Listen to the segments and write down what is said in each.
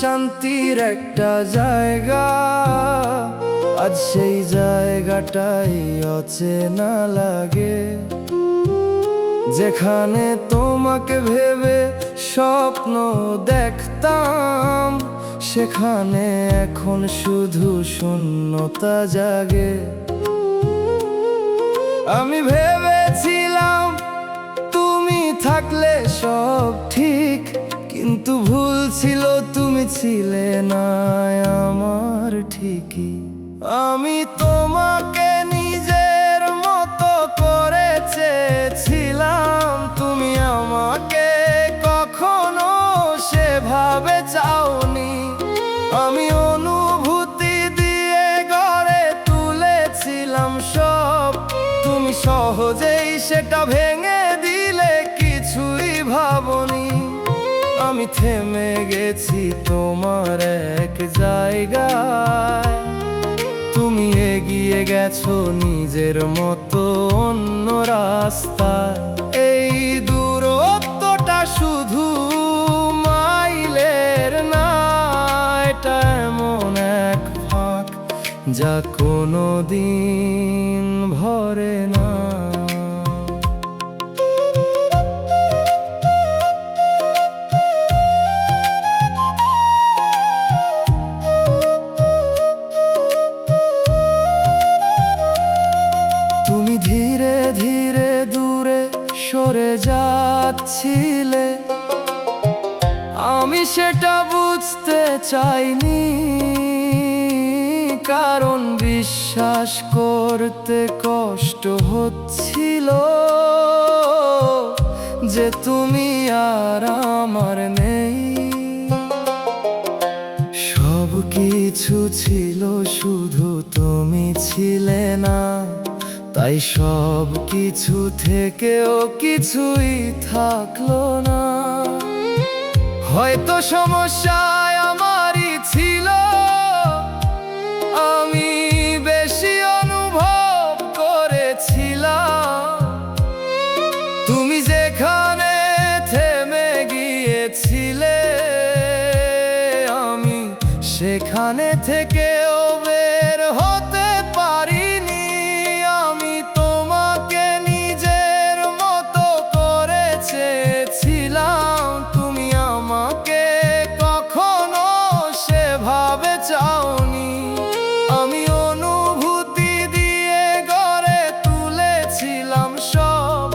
শান্তির একটা জায়গা, আজ সেই জায়গাটাই অচেনা লাগে। যেখানে তোমাকে ভেবে স্বপ্ন দেখতাম, সেখানে এখন শুধু শূন্যতা জাগে। আমি ভেবেছিলাম তুমি থাকলে সব ঠিক, কিন্তু ভুল ছিল, তুমি ছিলে না আমার ঠিকই। আমি তোমাকে নিজের মতো করে চেয়েছিলাম, তুমি আমাকে কখনো সেভাবে চাওনি। আমি অনুভূতি দিয়ে গড়ে তুলেছিলাম সব, তুমি সহজেই সেটা ভেঙে দিলে, কিছুই ভাবনি। আমি থেমে গেছি তোমার এক জায়গায়, তুমি এগিয়ে গেছো নিজের মতো অন্য রাস্তায়। এই দূরত্বটা শুধু মাইলের না, এটা এমন এক ফাঁক যা কোনোদিন ভরে না। তুমি ধীরে ধীরে দূরে সরে যাচ্ছিলে, আমি সেটা বুঝতে চাইনি, কারণ বিশ্বাস করতে কষ্ট হচ্ছিল যে তুমি আর আমার নেই। সব কিছু ছিল, শুধু তুমি ছিলে না, তাই সব কিছু থেকেও কিছুই থাকলো না। হয়তো সমস্যায় আমারই ছিল, আমি বেশি অনুভব করেছিলাম। তুমি যেখানে থেমে গিয়েছিলে, আমি সেখানে থেকেও বের হতে পারিনি। আমি তোমাকে নিজের মতো করে চেয়েছিলাম, তুমি আমাকে কখনো সেভাবে চাওনি। আমি অনুভূতি দিয়ে গড়ে তুলেছিলাম সব,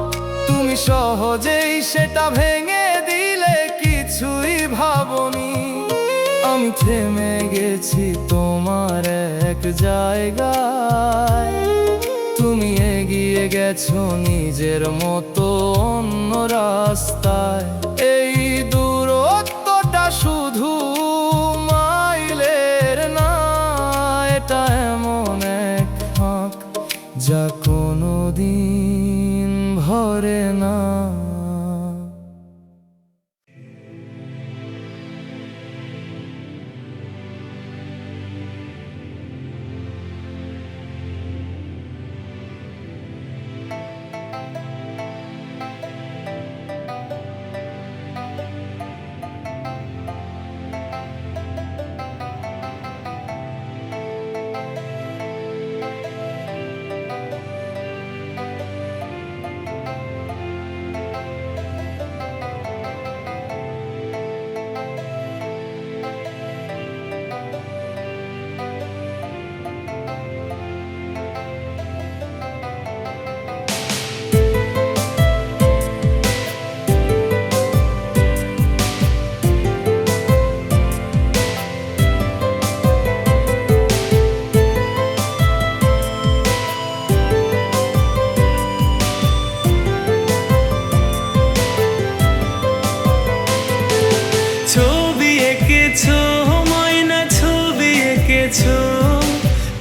তুমি সহজেই সেটা ভেঙে দিলে, কিছুই ভাবনি। আমি থেমে গেছি তোমার এক জায়গায়, তুমি এগিয়ে গেছো নিজের মতো অন্য রাস্তায়। এই দূরত্বটা শুধু মাইলের না, এটা এমন এক ফাঁক যা কোনোদিন ভরে না।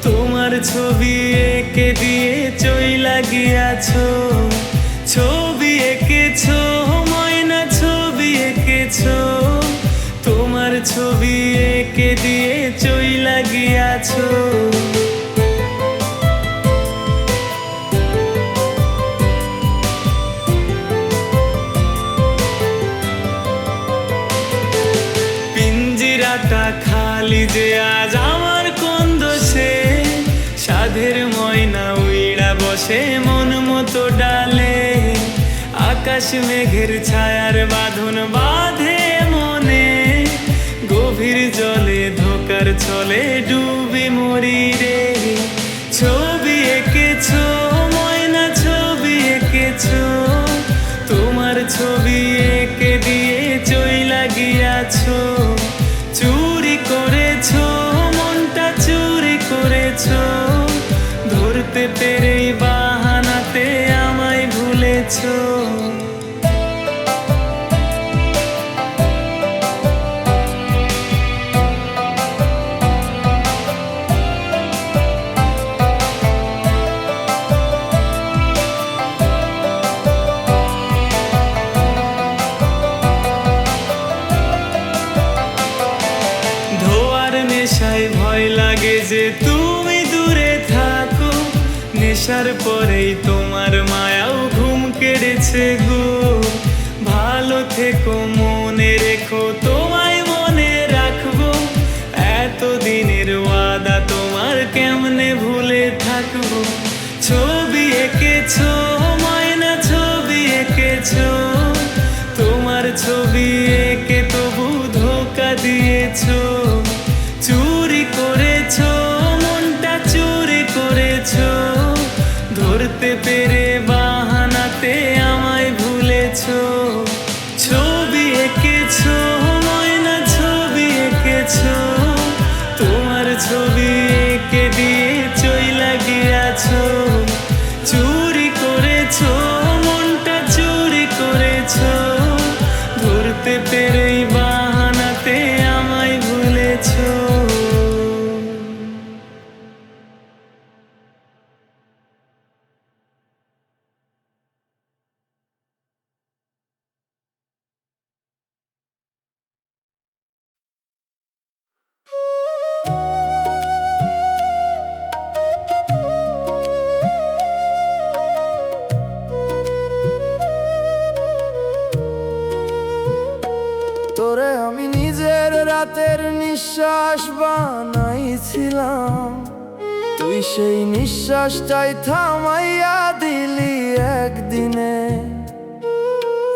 তোমার ছবি এঁকে দিয়ে চইলা গিয়াছো। ছবি এঁকেছো ময়না, ছবি এঁকেছো, তোমার ছবি এঁকে দিয়ে চইলা গিয়াছো। পিঞ্জিরাটা বসে মন মতো ডালে, আকাশ মেঘের ছায়ার বাঁধন বাঁধে মনে, গভীর জলে ধোকার ছলে ডুবে মরি রে। ছবি এঁকেছো ময়না, ছবি এঁকেছো, তোমার ছবি এঁকে দিয়ে চইলা গিয়াছো। চুরি করেছো মনটা, চুরি করেছো, ধরতে পেরেই বাহানাতে আমায় ভুলেছো। নেশায় ভয় লাগে যে তুমি দূরে থাকো, নেশার পরেই তোমার মায়াও ঘুম কেড়েছে গো। ভালো থেকো মনে রেখো, তোমায় মনে রাখবো, এতদিনের ওয়াদা তোমার কেমনে ভুলে থাকবো। ছবি এঁকেছো ময়না, ছবি এঁকেছো, তোমার ছবি এঁকে তবু ধোঁকা দিয়েছো। চুরি করেছো মনটা, চুরি করেছো, ধরতে পেরে বাহানাতে আমায় ভুলেছো। ছবি এঁকেছো ময়না, ছবি এঁকেছো, তোমার ছবি এঁকে দিয়ে চইলা গিয়াছো। চুরি করেছো মনটা, চুরি করেছো, ধরতে পেরেই বাহানাতে আমায় ভুলেছো। তোরে আমি নিজের রাতের নিঃশ্বাস বানাইছিলাম, তুই সেই নিঃশ্বাসটাই থামাইয়া দিলি একদিনে।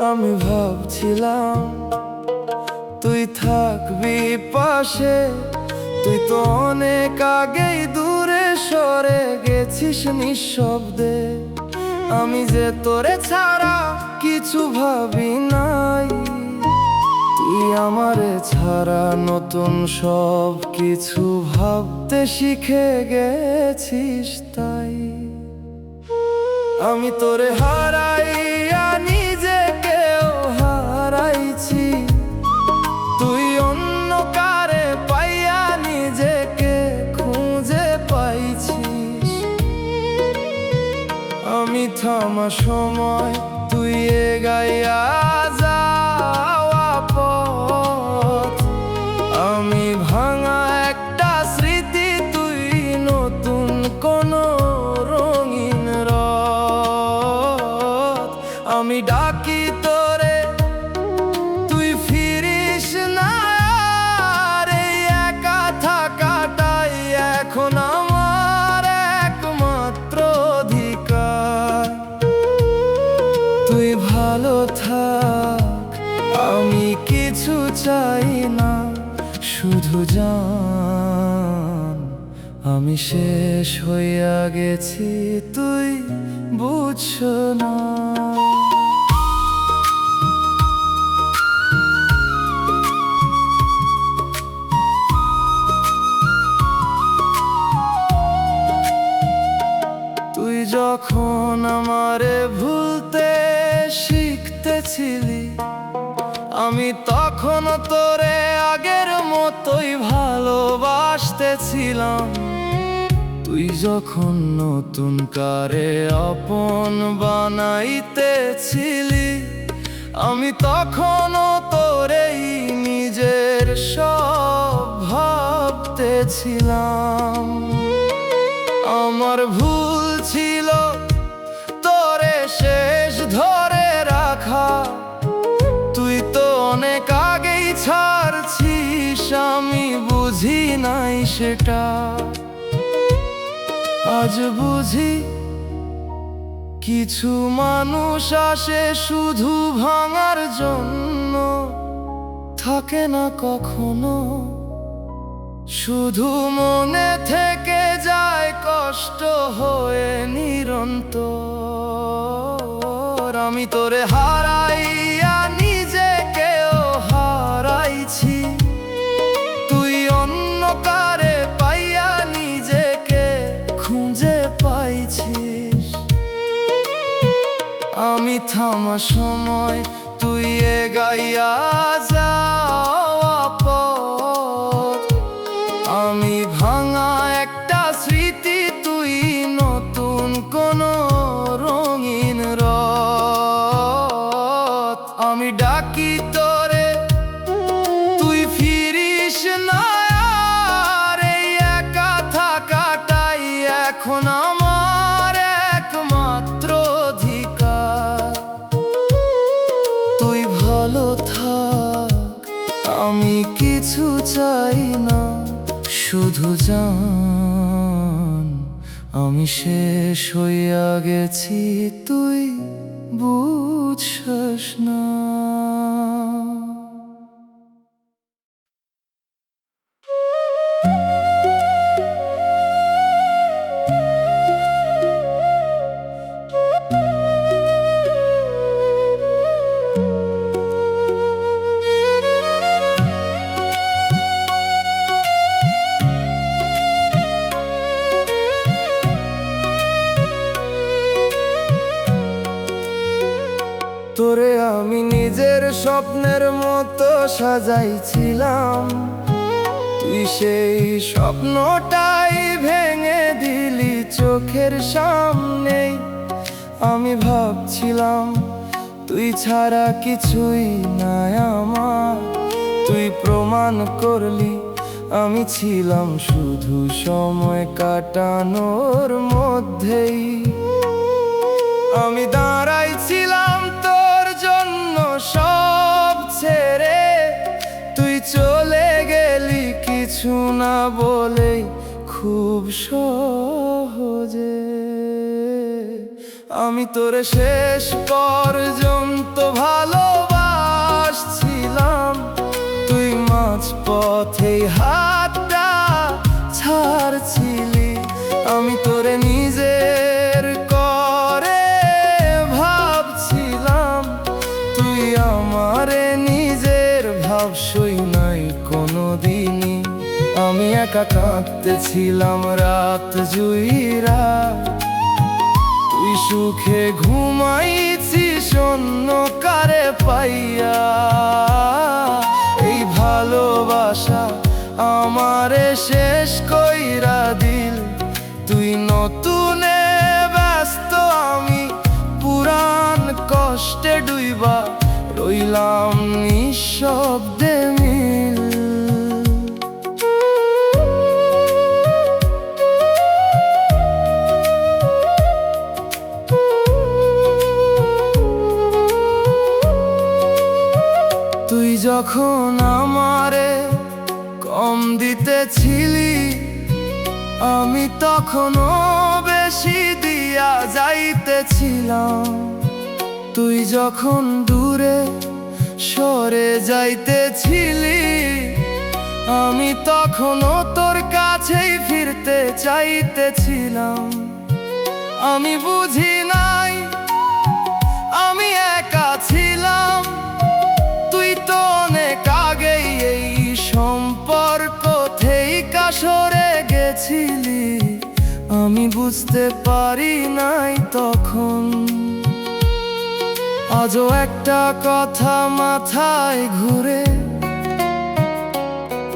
আমি ভাবছিলাম তুই থাকবি পাশে, তুই তো অনেক আগেই দূরে সরে গেছিস নিঃশব্দে। আমি যে তোরে ছাড়া কিছু ভাবি নাই, তুই আমারে ছাড়া নতুন সব কিছু ভাবতে শিখে গেছিস তাই। আমি তোরে হারাইয়া নিজেকেও হারাইছি, তুই অন্য কারে পাইয়া নিজেকে খুঁজে পাইছিস। আমি থামা সময় তুই এগাইয়া যাওয়া পথ, আমি ভাঙা একটা স্মৃতি, তুই নতুন কোনো রঙিন রথ। আমি ডাকি তোরে তুই ফিরিস না, আর এই একা থাকাটাই এখন আমার একমাত্র অধিকার। তুই ভালো থাক, আমি কিছু চাই না, শুধু জান আমি শেষ হইয়া গেছি, তুই বুঝছো না। তুই যখন আমারে ভুলতে শিখতেছিলি, আমি তখন তোরে আগের মতোই ভালোবাসতেছিলাম। তুই যখন নতুন কারে আপন বানাইতেছিলি, আমি তখনও তোরেই নিজের সব ভাবতেছিলাম। আমার ভুল ছিল তোরে শেষ ধরে রাখা, তুই তো অনেক আগেই ছাড়ছিস, আমি বুঝি নাই সেটা। আজ বুঝি কিছু মানুষ আসে শুধু ভাঙার জন্য, থাকে না কখনো, শুধু মনে থেকে যায় কষ্ট হয়ে নিরন্তর। আমি তোরে হারাইয়া নিজেকেও হারাইছি, তুই অন্য কারে পাইয়া নিজেকে খুঁজে পাইছিস। আমি থামা সময় তুই এগাইয়া যাওয়া পথ, আমি ভাঙা একটা স্মৃতি তুই নতুন কোন রঙিন রথ। আমি ডাকি তোরে তুই ফিরিস না আর, এই একা থাকাটাই এখন আমার একমাত্র অধিকার। তুই ভালো থাক, আমি কিছু চাই না, শুধু জান আমি শেষ হইয়া গেছি, তুই বুঝছস না। তোরে আমি নিজের স্বপ্নের মতো সাজাইছিলাম, তুই সেই স্বপ্নটাই ভেঙে দিলি চোখের সামনেই। আমি ভাবছিলাম তুই ছাড়া কিছুই নাই আমার, তুই প্রমাণ করলি আমি ছিলাম শুধু সময় কাটানোর মধ্যেই। আমি দাঁড়াইছিলাম তোর জন্য সব ছেড়ে, তুই চলে গেলি কিছু না বলেই খুব সহজে। আমি তোরে শেষ পর্যন্ত ভালোবাসছিলাম, তুই মাঝপথেই হাতটা ছাড়ছিলি। আমি তোরে নিজের করে ভাবছিলাম, তুই আমারে নিজের ভাবসই নাই কোনোদিনই। আমি একা কাঁদতেছিলাম রাত জুইরা, তুই সুখে ঘুমাইছিস অন্য কারে পাইয়া। এই ভালোবাসা আমারে শেষ কইরা দিল, তুই নতুনে ব্যস্ত, আমি পুরান কষ্টে ডুইবা রইলাম নিঃশব্দে মিল। তুই যখন আমারে কম দিতেছিলি, আমি তখনও বেশি দিয়া যাইতেছিলাম। তুই যখন দূরে সরে যাইতেছিলি, আমি তখনও তোর কাছেই ফিরতে চাইতেছিলাম। আমি বুঝি নাই আমি একা ছিলাম, তুই তো অনেক আগেই এই সম্পর্ক থেকে সরে গেছিলি। আমি বুঝতে পারি নাই তখন, আজও একটা কথা মাথায় ঘুরে,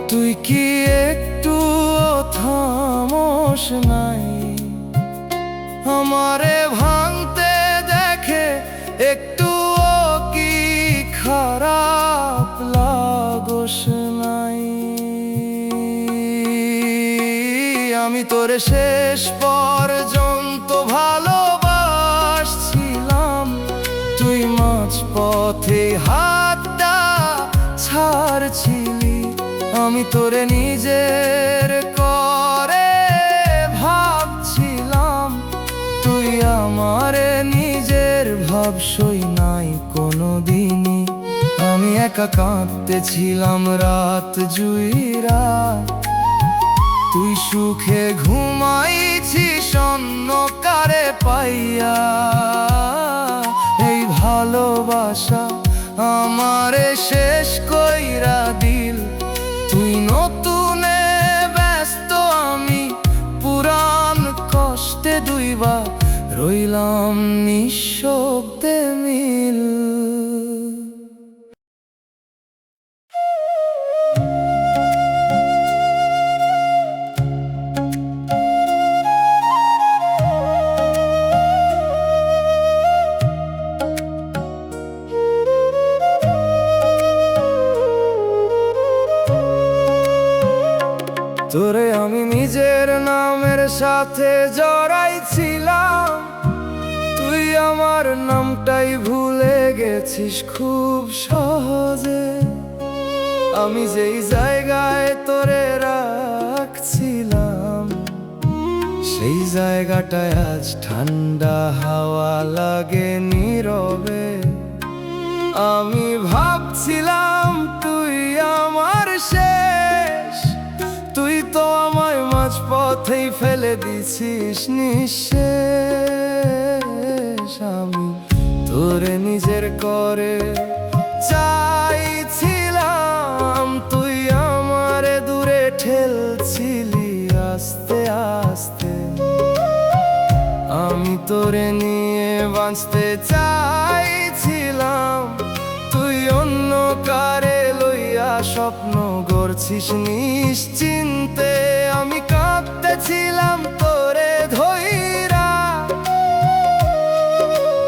তুই কি একটু থামোস নাই আমারে ভাঙতে দেখে, একটু কি খারাপ লাগোস নাই। আমি তোরে শেষ পর্যন্ত ভালোবাসছিলাম, তুই মাঝপথে হাতটা ছাড়ছিলি। আমি তোরে নিজের করে ভাবছিলাম, তুই আমারে সই নাই কোনো দিনই। আমি একা কাঁদতেছিলাম রাত জুইরা, তুই সুখে ঘুমাইছিস অন্যকারে পাইয়া। এই ভালোবাসা আমারে শেষ কইরা দিল, তুই নতুনে ব্যস্ত আমি পুরান কষ্টে দুইবা রইলাম নিঃশব্দে মিল। তোরে আমি নিজের নামের সাথে জড়াইছিলাম, তুই আমার নামটাই ভুলে গেছিস খুব সহজে। আমি যেই জায়গায় তোরে রাখছিলাম, সেই জায়গাটায় আজ ঠান্ডা হাওয়া লাগে নীরবে। আমি ভাবছিলাম তুই আমার শেষ, তুই তো আমায় মাঝপথেই ফেলে দিছিস নিঃশেষ। আমি তোরে নিজের করে চাইছিলাম, তুই আমারে দূরে ঠেলছিলি আস্তে আস্তে। আমি তোরে নিয়ে বাঁচতে চাইছিলাম, তুই অন্য কারে লইয়া স্বপ্ন গড়ছিস নিশ্চিন্তে। আমি কাঁদতেছিলাম তোরে ধইরা,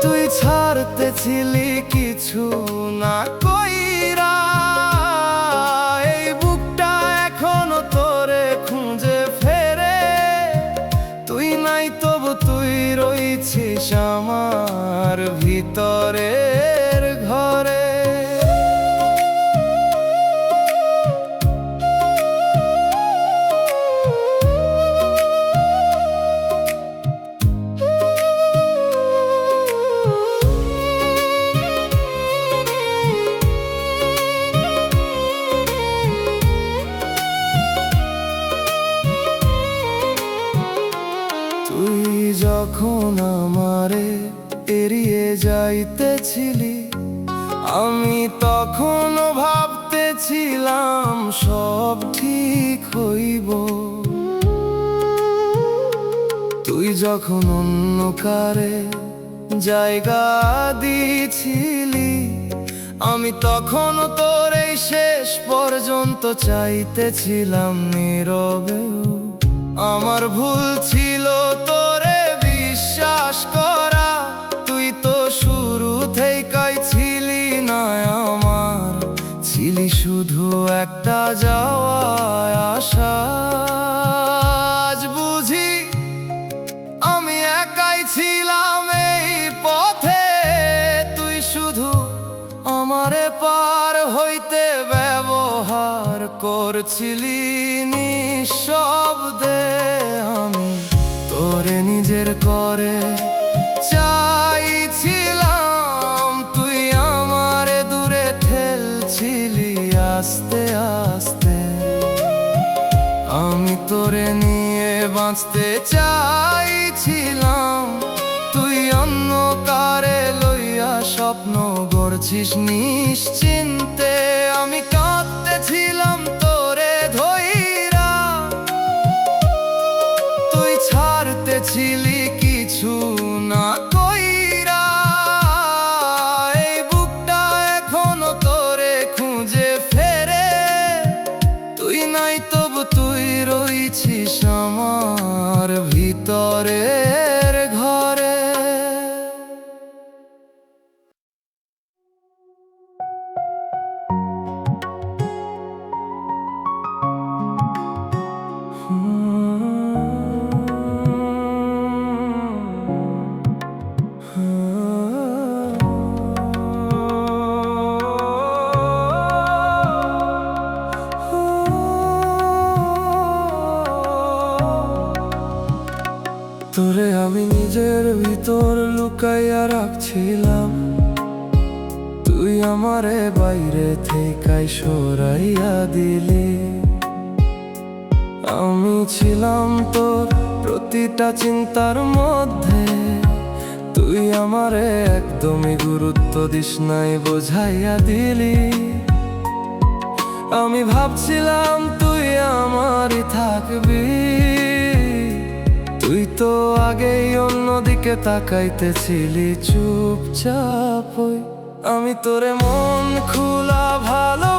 তুই ছাড়তেছিলি কিছু না কইরা। এই বুকটা এখনো তোরে খুঁজে ফেরে, তুই নাই তবু তুই রইছিস আমার ভিতরের ঘরে। তুই যখন আমারে এড়িয়ে যাইতেছিলি, আমি তখনও ভাবতেছিলাম সব ঠিক হইব। তুই যখন অন্য কারে জায়গা দিছিলি, আমি তখনও তোর এই শেষ পর্যন্ত চাইতেছিলাম নীরবেও। আমার ভুল ছিল তোরে বিশ্বাস করা, তুই তো শুরু থেকেই ছিলি না আমার, ছিলি শুধু একটা যাওয়া আশা। আজ বুঝি আমি একাই ছিলাম এই পথে, তুই শুধু আমারে পার হইতে ব্যবহার করছিলি নিঃশব্দে। আমি তোরে নিজের করে চাইছিলাম, তুই আমারে দূরে ঠেলছিলি আস্তে আস্তে। আমি তোরে নিয়ে বাঁচতে চাইছিলাম, তুই অন্য কারে লইয়া স্বপ্ন গড়ছিস নিশ্চিন্তে। আমি কাঁদতেছিলাম তোরে ধইরা, তুই ছাড়তেছিলি কিছু না কইরা। এই বুকটা এখনো তোরে খুঁজে ফেরে, তুই নাই তবু তুই রইছিস আমার ভিতরের ঘরে। তোরে আমি নিজের ভিতর লুকাইয়া রাখছিলাম, তুই আমারে বাইরে থেকাই সরাইয়া দিলি। আমি ছিলাম তোর প্রতিটা চিন্তার মধ্যে, তুই আমারে একদমই গুরুত্ব দিস নাই, বোঝাইয়া দিলি। আমি ভাবছিলাম তুই আমারই থাকবি, তুই তো আগেই অন্যদিকে তাকাইতেছিলি চুপচাপ হই। আমি তোরে মন খুলা ভালোবাসছিলাম,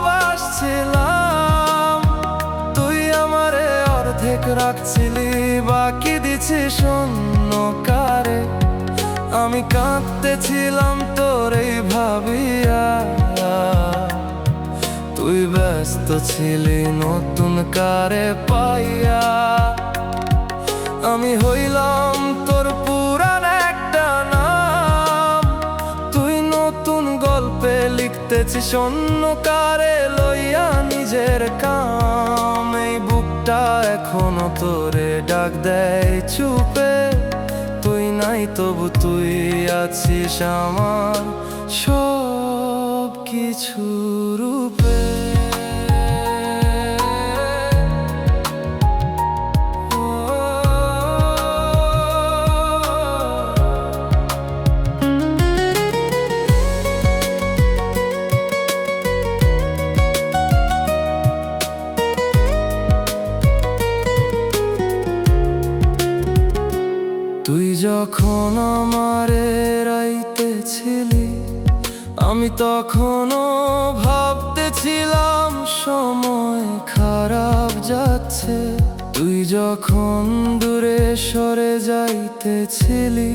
তুই আমারে অর্ধেক রাখছিলি, বাকি দিছিস অন্য কারে। আমি কাঁদতেছিলাম তোরে ভাবিয়া, তুই ব্যস্ত ছিলি নতুন কারে পাইয়া। আমি হইলাম তোর পুরান একটা নাম, তুই নতুন গল্পে লিখতেছিস অন্য কারে লইয়া নিজের কাম। এই বুকটা এখনো তোরে ডাক দেয় চুপে, তুই নাই তবু তুই আছিস আমার সব কিছু রূপে। তুই যখন আমারে রাইতেছিলি, আমি তখনও ভাবতেছিলাম সময় খারাপ যাচ্ছে। তুই যখন দূরে সরে যাইতেছিলি,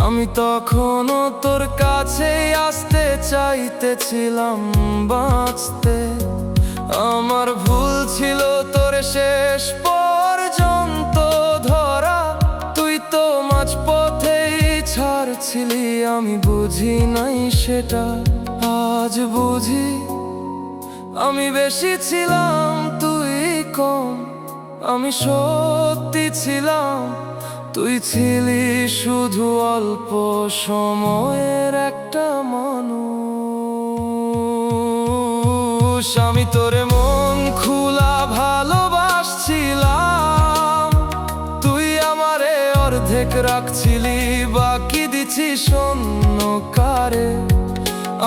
আমি তখনও তোর কাছেই আসতে চাইতেছিলাম বাঁচতে। আমার ভুল ছিল তোর শেষ পর্যন্ত ধরা, তুই তো মাঝপথেই ছাড়ছিলি, আমি বুঝি নাই সেটা। আজ বুঝি আমি বেশি ছিলাম তুই কম, আমি সত্যি ছিলাম তুই ছিলি শুধু অল্প সময়ের একটা মানুষ। আমি তোরে মন খুলা ভালোবাসছিলাম, তুই আমারে অর্ধেক রাখছিলি, বাকি দিছিস অন্য কারে।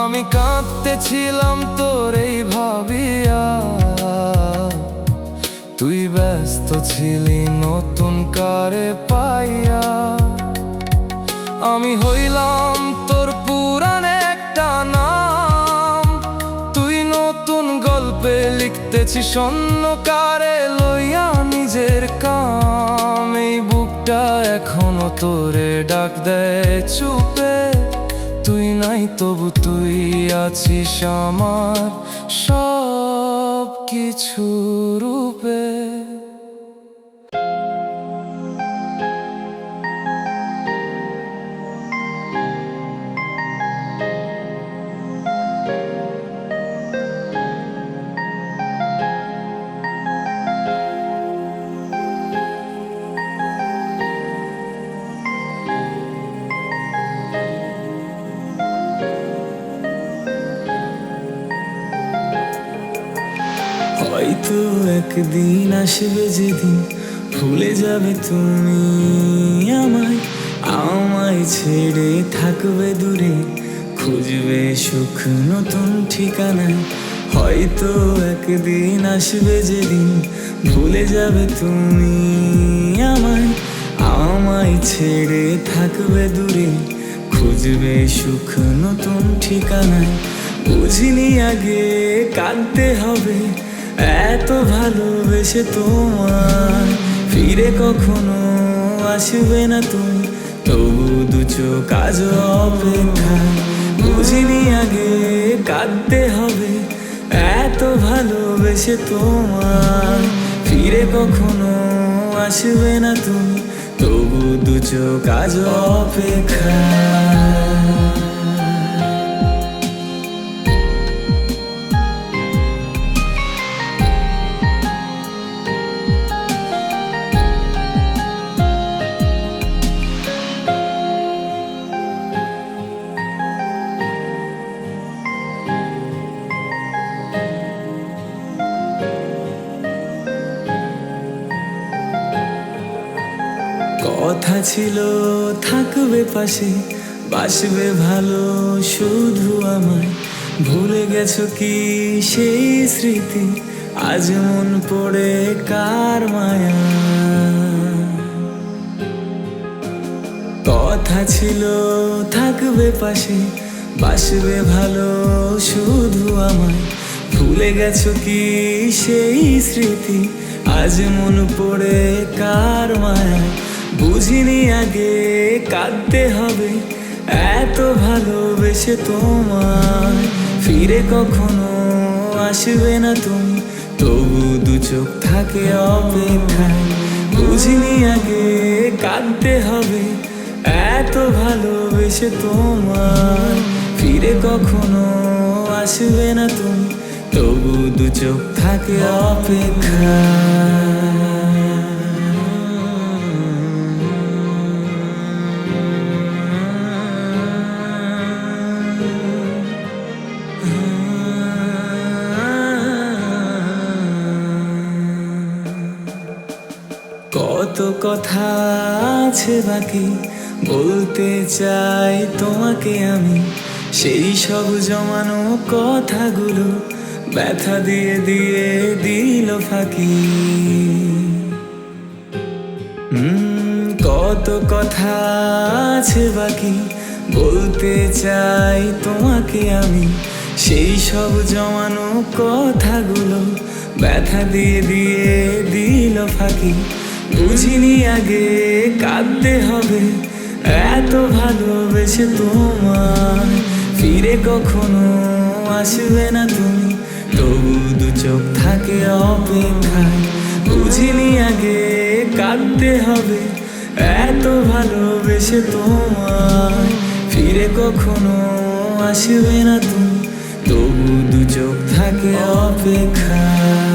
আমি কাঁদতেছিলাম তোরেই ভাবিয়া, তুই ব্যস্ত ছিলি নতুন কারে পাইয়া। আমি হইলাম তোর পুরান একটা নাম, তুই নতুন গল্পে লিখতেছিস অন্য কারে লইয়া নিজের কাম। এই বুকটা এখনো তোরে ডাক দেয় চুপে, তুই নাই তবু তুই আছিস আমার সব কিছু রূপে। হয়তো একদিন আসবে যেদিন ভুলে যাবে তুমি আমায়, আমায় ছেড়ে থাকবে দূরে, খুঁজবে সুখ নতুন ঠিকানায়। হয়তো একদিন আসবে যেদিন ভুলে যাবে তুমি আমায়, আমায় ছেড়ে থাকবে দূরে, খুঁজবে সুখ নতুন ঠিকানায়। বুঝিনি আগে কাঁদতে হবে এত ভালোবেসে তোমার, ফিরে কখনো আসবে না তুমি, তবু দু চোখ আজ অপেক্ষা। বুঝিনি আগে কাঁদতে হবে এত ভালোবেসে তোমার, ফিরে কখনো আসবে না তুমি, তবু দু চোখ আজ অপেক্ষা। কথা ছিল থাকবে পাশে, বাসবে ভালো শুধু আমায়। ভুলে গেছো কি সেই স্মৃতি, আজ মন পড়ে কার মায়া। কথা ছিল থাকবে পাশে, বাসবে ভালো শুধু আমায়। ভুলে গেছো কি সেই স্মৃতি, আজ মন পড়ে কার মায়া। বুঝিনি আগে কাঁদতে হবে, এত ভালোবেসে তোমায় ফিরে কখনো আসবে না তুমি, তবু দু চোখ থাকে অপেক্ষায়। বুঝিনি আগে কাঁদতে হবে, এত ভালোবেসে তোমায় ফিরে কখনো আসবে না তুমি, তবু দু চোখ থাকে অপেক্ষায়। কত কথা আছে বাকি, বলতে চাই তোমাকে আমি। সেই সব জমানো কথাগুলো ব্যথা দিয়ে দিয়ে দিল ফাঁকি। কত কথা আছে বাকি, বলতে চাই তোমাকে আমি। সেই সব জমানো কথাগুলো ব্যথা দিয়ে দিয়ে দিল ফাঁকি। বুঝিনি আগে কাঁদতে হবে, এত ভালোবেসে তোমায় ফিরে কখনো আসবে না তুমি, তবু দু চোখ থাকে অপেক্ষায়। বুঝিনি আগে কাঁদতে হবে, এত ভালোবেসে তোমায় ফিরে কখনো আসবে না তুমি, তবু দু চোখ থাকে অপেক্ষায়।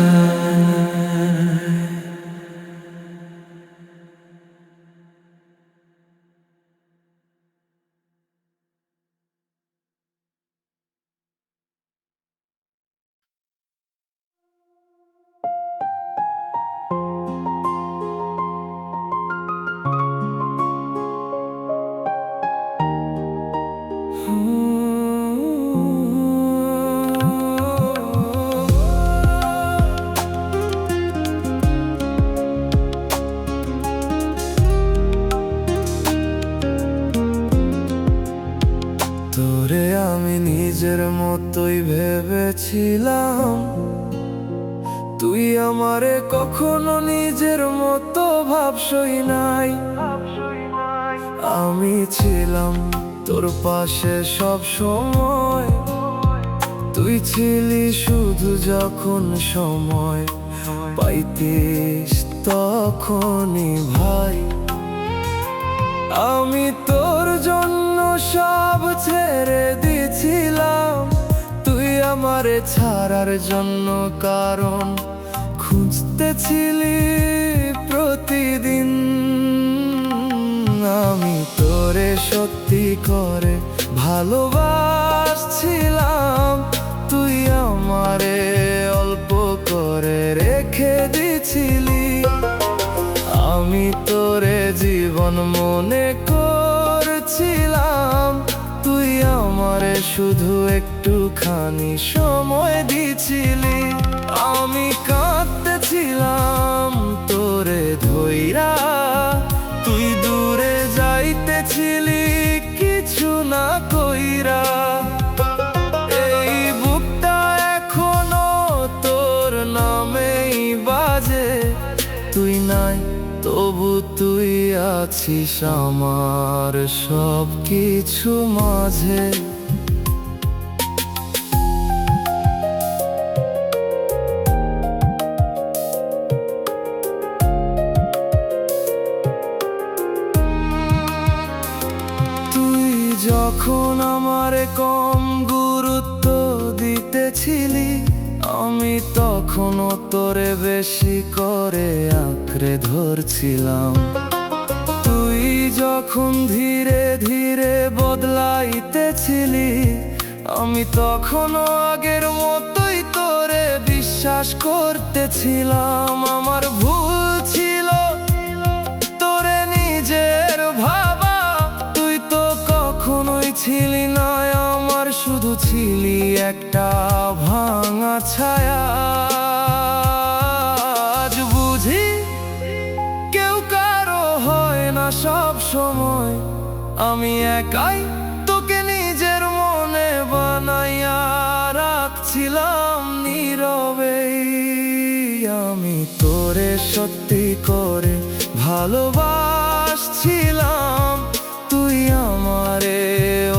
তোরে আমি নিজের মতোই ভেবেছিলাম, তুই আমারে কখনো নিজের মতো ভাবসই নাই। আমি ছিলাম তোর পাশে সব সময়, তুই ছিলি শুধু যখন সময় পাইতিস তখনই ভাই। আমি তোর জন্য সব ছেড়ে দিয়েছিলাম, তুই আমারে ছাড়ার জন্য কারণ খুঁজতেছিলি প্রতিদিন। আমি তোরে সত্যি করে ভালোবাসছিলাম, তুই আমারে অল্প করে রেখে দিছিলি। আমি তোরে জীবন মনে করছিলাম, তুই আমারে শুধু একটুখানি সময় দিছিলি। আমি কাঁদতেছিলাম তোরে ধইরা, তুই দূরে যাইতেছিলি কিছু না কইরা। এই বুকটা এখনো তোর নামেই বাজে, তুই নাই তবু তুই আছিস আমার সব কিছু মাঝে। তুই যখন আমারে কম গুরুত্ব দিতেছিলি, আমি তখনও তোরে বেশি করে আঁকড়ে ধরছিলাম। তুই যখন ধীরে ধীরে বদলাইতেছিলি, আমি তখনও আগের মতোই তোরে বিশ্বাস করতেছিলাম। আমার ভুল ছিল তোরে সব সময় আমি একাই তোকে নিজের মনে বানাইয়া রাখছিলাম নীরবেই। আমি তোরে সত্যি করে ভালোবাসছিলাম, তুই আমারে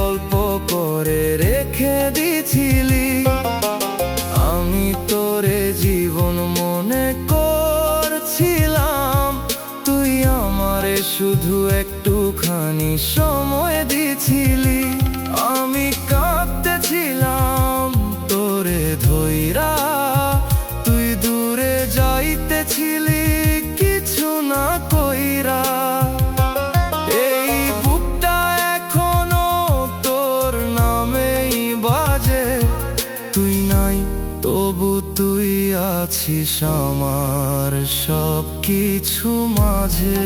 অল্প করে রেখে দিছিলি। আমি তোরে জীবন মনে করছিলাম, তুই আমারে শুধু একটুখানি সময় দিছিলি। আমি কাঁদতেছিলাম তোরে ধইরা, তুই দূরে যাইতেছিলি কিছু না কইরা। এই বুকটা এখনো তোর নামেই বাজে, তুই নাই তবু তুই আছিস আমার সব কিছু মাঝে।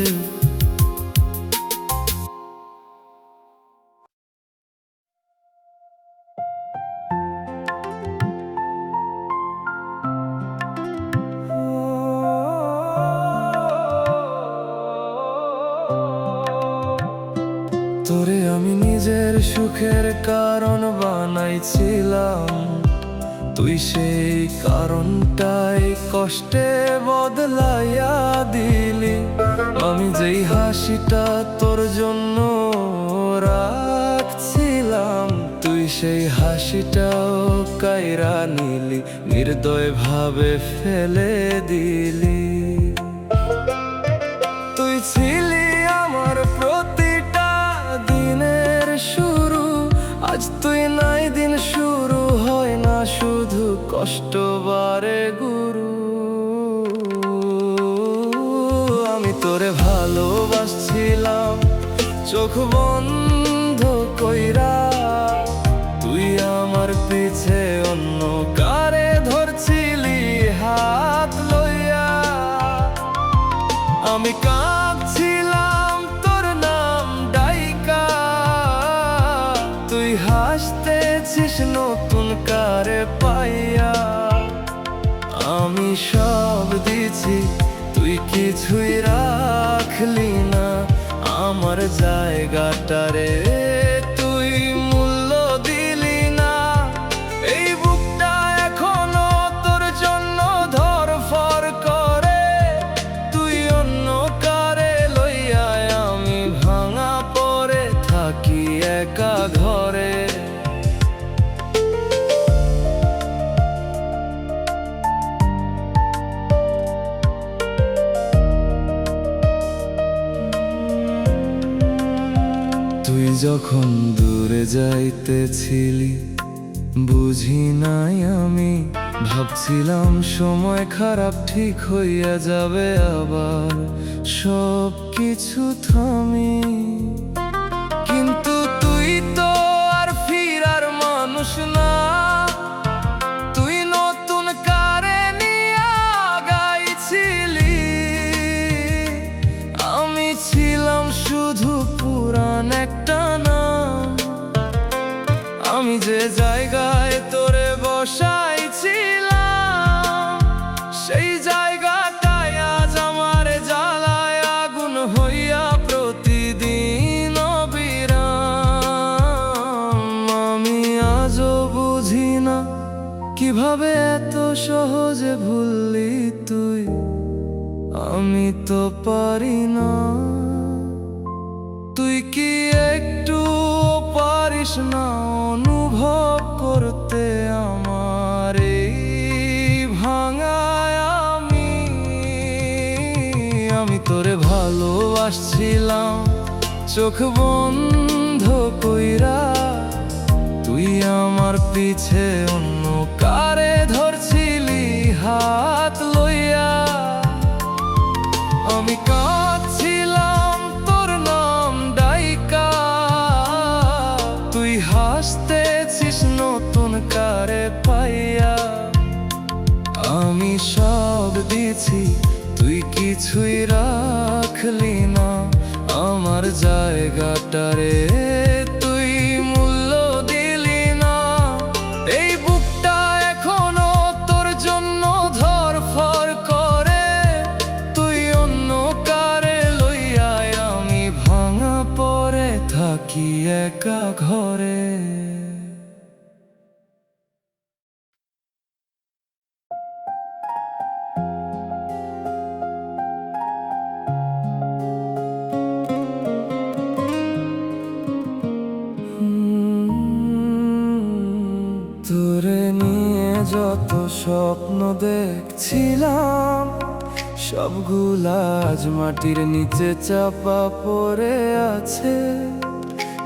তোরে আমি নিজের সুখের কারণ বানাইছিলাম, তুই সেই কারণটাই কষ্টে বদলাইয়া দিলি। আমি যেই হাসিটা তোর জন্য রাখছিলাম, তুই সেই হাসিটাও কাইরা নিলি, নির্দয় ভাবে ফেলে দিলি। তুই ছিলি আমার প্রতিটা দিনের শুরু, আজ তুই নাই, দিন শুরু হয় না, শুধু কষ্ট বারে গুরু। আমি তোরে ভালোবাসছিলাম চোখ বন্ধ কইরা, তুই আমার পিছে অন্য কারে ধরছিলি হাত লইয়া। আমি কাঁদছিলাম তোর নাম ডাইকা, তুই হাসতেছিস নতুন কারে পাইয়া। আমি সব দিছি তুই কিছুই রাখলি না, আমার জায়গাটারে তুই মূল্য দিলি না। এই বুকটা এখনো তোর জন্য ধরফর করে, তুই অন্য কারে লইয়া। আমি ভাঙা পড়ে থাকি একা ঘরে। তুই যখন দূরে যাইতেছিলি বুঝি নাই আমি, ভাবছিলাম সময় খারাপ ঠিক হইয়া যাবে আবার সব কিছু থামি। কিন্তু তুই তো আর ফিরার মানুষ না, তুই নতুন কারে নিয়া গাইছিলি। আমি ছিলাম শুধু পুরান একটা নাম, আমি যে জায়গায় তোরে বসাইছিলাম, সেই জায়গাটায় আজ আমার জ্বালায় আগুন হইয়া প্রতিদিন অবিরাম। আমি আজও বুঝি না কিভাবে এত সহজে ভুললি তুই, আমি তো পারি না। তুই কি একটু পারিস না অনুভব করতে আমার এই ভাঙায় আমি তোরে ভালোবাসছিলাম চোখ বন্ধ কইরা, তুই আমার পিছে অন্য কারে ধরছিলি হাত লইয়া। আমি কাঁদছিলাম তোর নাম ডাইকা, তুই হাসতেছিস নতুন কারে পাইয়া। আমি সব দিছি তুই কিছুই রাখলি না, আমার জায়গাটারে তুই মূল্য দিলি না। এই বুকটা এখনো তোর জন্য ধরফর করে, তুই অন্য কারে লইয়া। আমি থাকি একা ঘরে। তোরে নিয়ে যত স্বপ্ন দেখছিলাম, সবগুলা আজ মাটির নিচে চাপা পড়ে আছে।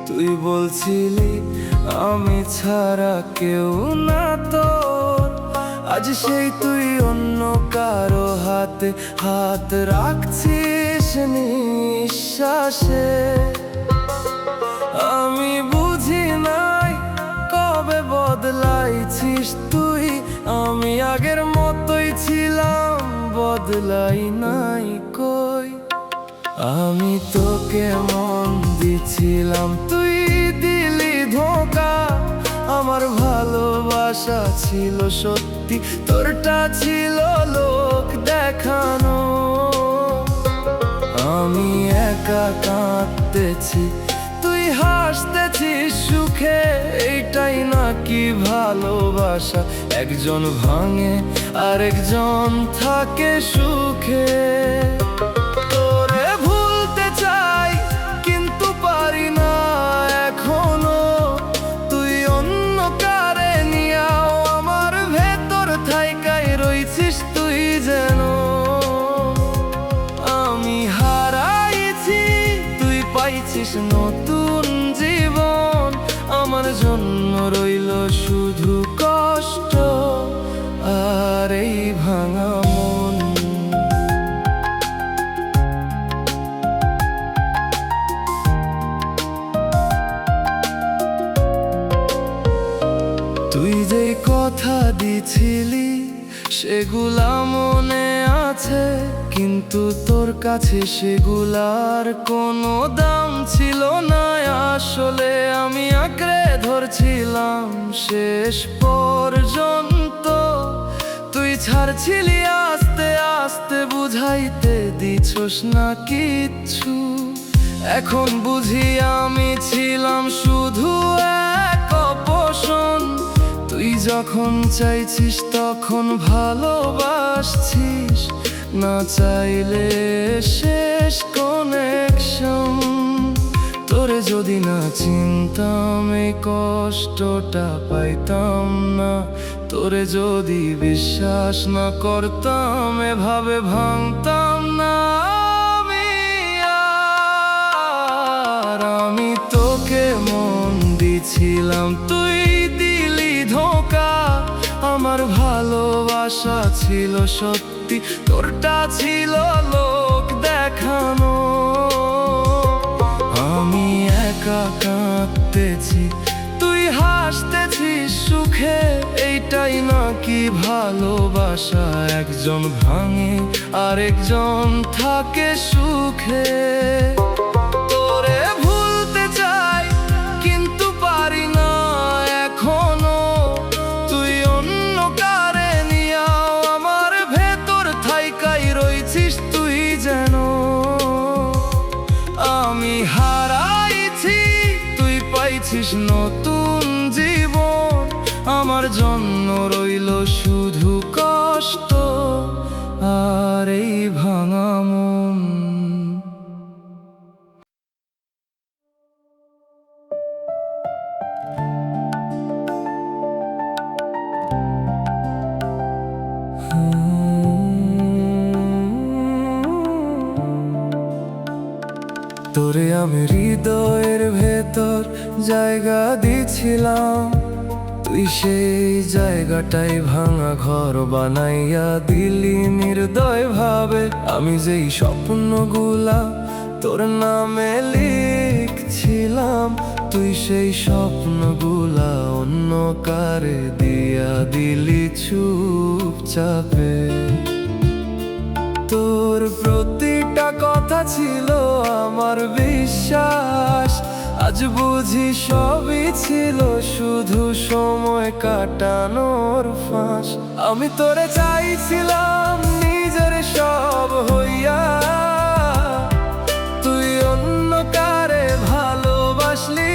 তুই বলছিলি আমি ছাড়া কেউ না তোর, আজ সেই তুই অন্য কারো হাতে হাত রাখছিস নিঃশ্বাসে। আমি বুঝি নাই কবে বদলাইছিস তুই, আমি আগের মতোই ছিলাম, বদলাই নাই কই। আমি তোকে মন দিছিলাম, তুই দিলি ধোঁকা। আমার ভালোবাসা ছিল সত্যি, তোরটা ছিল লোক দেখানো। আমি একা কাঁদতেছি, তুই হাসতেছিস সুখে। এইটাই নাকি ভালোবাসা, একজন ভাঙে আরেকজন থাকে সুখে। তোরে ভুলতে চাই কিন্তু পারি না এখনো, তুই অন্য কারে নিয়াও আমার ভেতর থাইকাই রইছিস তুই যেন। আমি হারাইছি, তুই পাইছিস নতুন জীবন, আমার জন্য রইল শুধু কষ্ট আর এই ভাঙা মন। তুই যে কথা দিছিলি সেগুলা মনে আছে, কিন্তু তোর কাছে সেগুলার কোনো দাম ছিল না। আসলে আমি আঁকড়ে ধরছিলাম শেষ পর্যন্ত, তুই ছাড়ছিলি আস্তে আস্তে, বুঝাইতে দিছস না কিচ্ছু। এখন বুঝি আমি ছিলাম শুধু এক অপশন, তুই যখন চাইছিস তখন ভালোবাসছিস, না চাইলে শেষ কানেকশন। তোরে যদি না চিনতাম এই কষ্টটা পাইতাম না, তোরে যদি বিশ্বাস না করতাম এভাবে ভাঙতাম না আমি। আর আমি তোকে মন দিছিলাম, তুই দিলি ধোঁকা। আমার ভালোবাসা ছিল সত্যি, তোরটা ছিল লোক দেখানো। আমি একা কাঁদতেছি, তুই হাসতেছিস সুখে। এইটাই নাকি ভালোবাসা, একজন ভাঙে আরেকজন থাকে সুখে। তোরে ভুলতে চাই কিন্তু পারি না এখনো, তুই অন্য কারে নিয়াও আমার ভেতর থাইকাই রইছিস তুই যেন। আমি হারাইছি, তুই পাইছিস নতুন জীবন, আমার জন্য রইল শুধু কষ্ট আর এই ভাঙা মন। তোরে আমি হৃদয়ের ভেতর জায়গা দিছিলাম, তুই সেই জায়গাটাই ভাঙা ঘর বানাইয়া দিলি নির্দয় ভাবে। আমি যেই স্বপ্নগুলা তোর নামে লিখছিলাম, তুই সেই স্বপ্নগুলা অন্য কারে দিয়া দিলি চুপচাপে। তোর প্রতিটা কথা ছিল আমার বিশ্বাস, আজ বুঝি সবই ছিল শুধু সময় কাটানোর ফাঁস। আমি তোরে চাইছিলাম নিজের সব হইয়া, তুই অন্য কারে ভালোবাসলি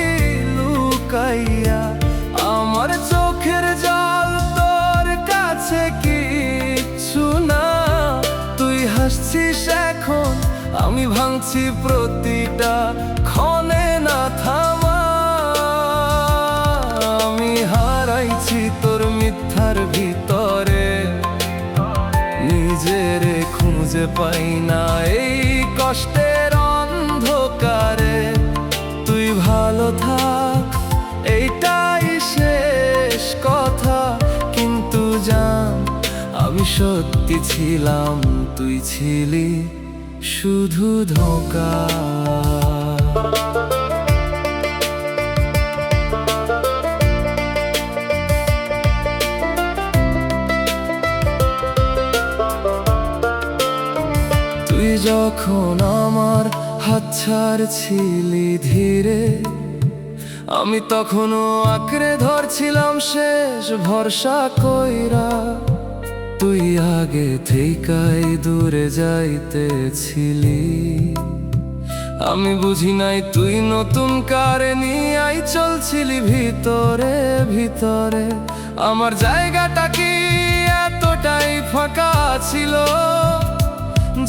ভাঙছি প্রতিটা ক্ষণে না থামা। আমি হারাইছি তোর মিথ্যার ভিতরে, নিজেরে খুঁজে পাই না এই কষ্টের অন্ধকারে। তুই ভালো থাক, এইটাই শেষ কথা। কিন্তু জান, আমি সত্যি ছিলাম, তুই ছিলি শুধু ধোঁকা। তুই যখন আমার হাত ছাড়ছিলি ধীরে, আমি তখনও আঁকড়ে ধরছিলাম শেষ ভরসা কইরা। তুই আগে থেকেই দূরে যাইতেছিলি, আমি বুঝি নাই তুই নতুন কারে নিয়ে চলছিলি ভিতরে ভিতরে। আমার জায়গাটা কি এতটাই ফাঁকা ছিল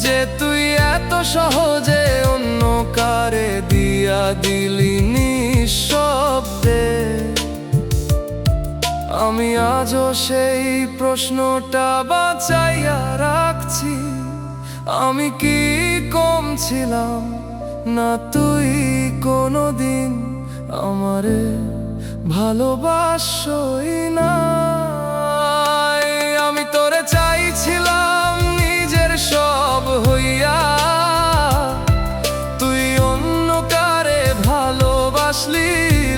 যে তুই এত সহজে অন্য কারে দিয়া দিলি নিঃশব্দে? আমি আজও সেই প্রশ্নটা বাঁচাইয়া রাখছি, আমি কি কম ছিলাম না? তুই কোনোদিন আমারে ভালোবাসই না। আমি তোরে চাইছিলাম নিজের সব হইয়া, তুই অন্য কারে ভালোবাসলি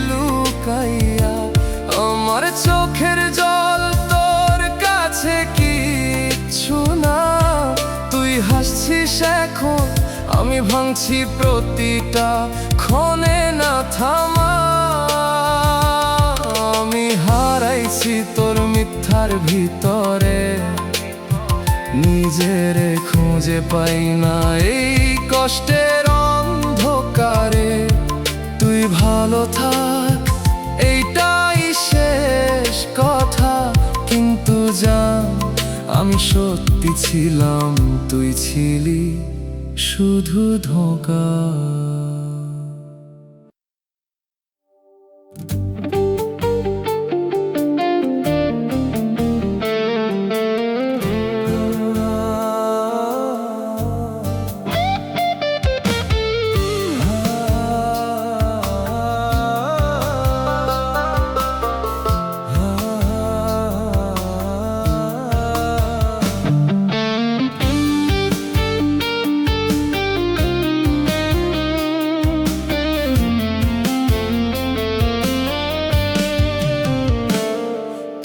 লুকাইয়া। আমার চোখের জল তোর কাছে কিচ্ছু না, তুই হাসছিস এখন, আমি ভাঙছি প্রতিটা ক্ষণে না থামা। আমি হারাইছি তোর মিথ্যার ভিতরে, নিজেরে খুঁজে পাই না এই কষ্টের অন্ধকারে। তুই ভালো থাক, এইটাই শেষ কথা। কিন্তু জান, আমি সত্যি ছিলাম, তুই ছিলি শুধু ধোঁকা।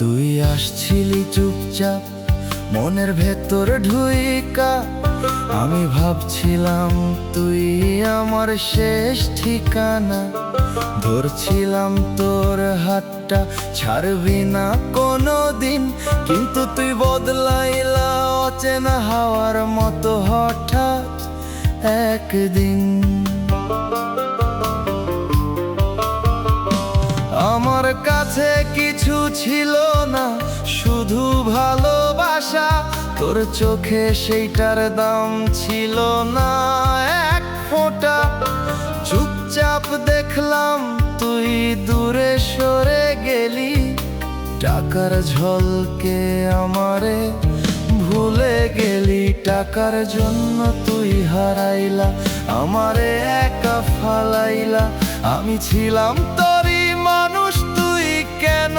তুই আসছিলি চুপচাপ মনের ভেতর ঢুইকা, আমি ভাবছিলাম তুই আমার শেষ ঠিকানা। ধরছিলাম তোর হাতটা, ছাড়বি না কোনো দিন। কিন্তু তুই বদলাইলা অচেনা হাওয়ার মতো হঠাৎ একদিন। আমার কাছে কিছু ছিল না, শুধু ভালোবাসা। তোর চোখে সেইটার দাম ছিল না এক ফোঁটা। চুপচাপ দেখলাম তুই দূরে সরে গেলি, টাকার ঝলকে আমারে ভুলে গেলি। টাকার জন্য তুই হারাইলা আমারে, একা ফালাইলা। আমি ছিলাম তোরই মানুষ, তুই কেন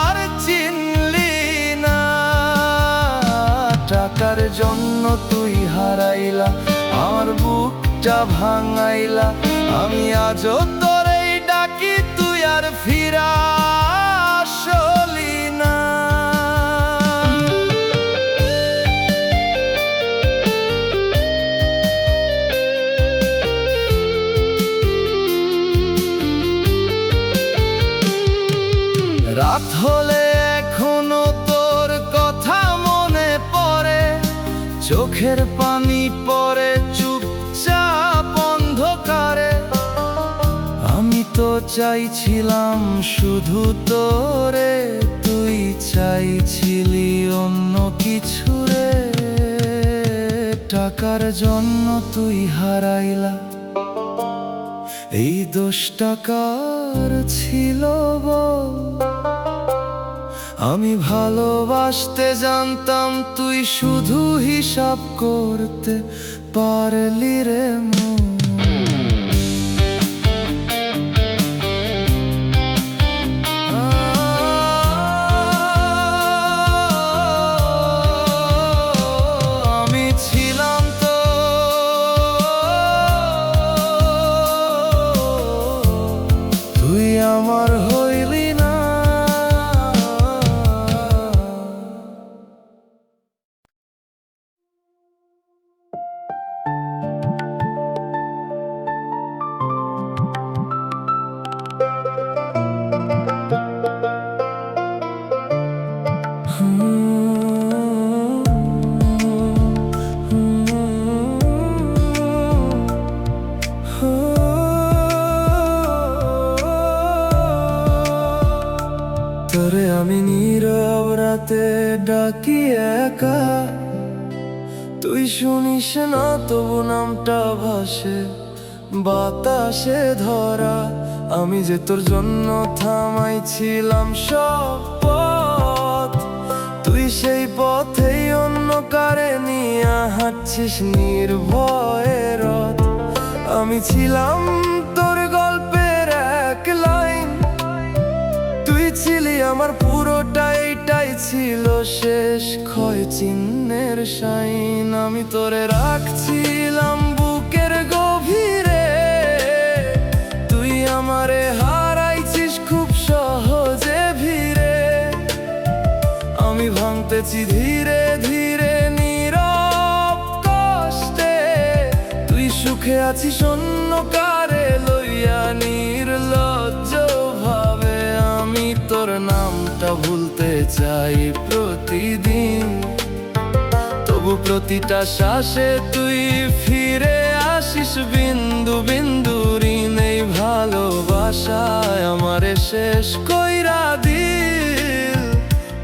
আর চিনলি না? টাকার জন্য তুই হারাইলা আমার বুকটা ভাঙাইলা। আমি আজও তোরেই ডাকি, তুই আর ফিরা আসলি না। রাত হলে এখনো তোর কথা মনে পড়ে, চোখের পানি পড়ে চুপচাপ অন্ধকারে। আমি তো চাইছিলাম শুধু তোরে, তুই চাইছিলি অন্য কিছু রে। টাকার জন্য তুই হারাইলা। এই 10 টাকার ছিল বল? আমি ভালোবাসতে জানতাম, তুই শুধু হিসাব করতে পারলি রে মন। আমি ছিলাম তো তুই আমার হইলি না। তোরে আমি নীরব রাতে ডাকি একা, তুই শুনিস না তবু নামটা ভাসে বাতাসে ধরা। আমি যে তোর জন্য থামাইছিলাম সব পথ, তুই সেই পথেই অন্য কারে নিয়ে হাঁটছিস নির্ভয়ে রথ। আমি ছিলাম তোর গল্পের এক লাইন, তুই ছিলি আমার পুরোটা, এইটাই ছিল শেষ ক্ষয় চিহ্নের সাইন। আমি তোরে রাখছিলাম বুকের গভীরে, তুই আমারে হারাইছিস খুব সহজে ভিড়ে। আমি ভাঙতেছি ধীরে ধীরে নীরব কষ্টে, তুই সুখে আছিস অন্য কারে লইয়া নির্লজ্জ ভাবে। আমি তোর নামটা ভুলতে চাই প্রতিদিন, তবু প্রতিটা শ্বাসে তুই ফিরে আসিস বিন্দু বিন্দু ঋণ। এই ভালোবাসায় আমারে শেষ কইরা দিল,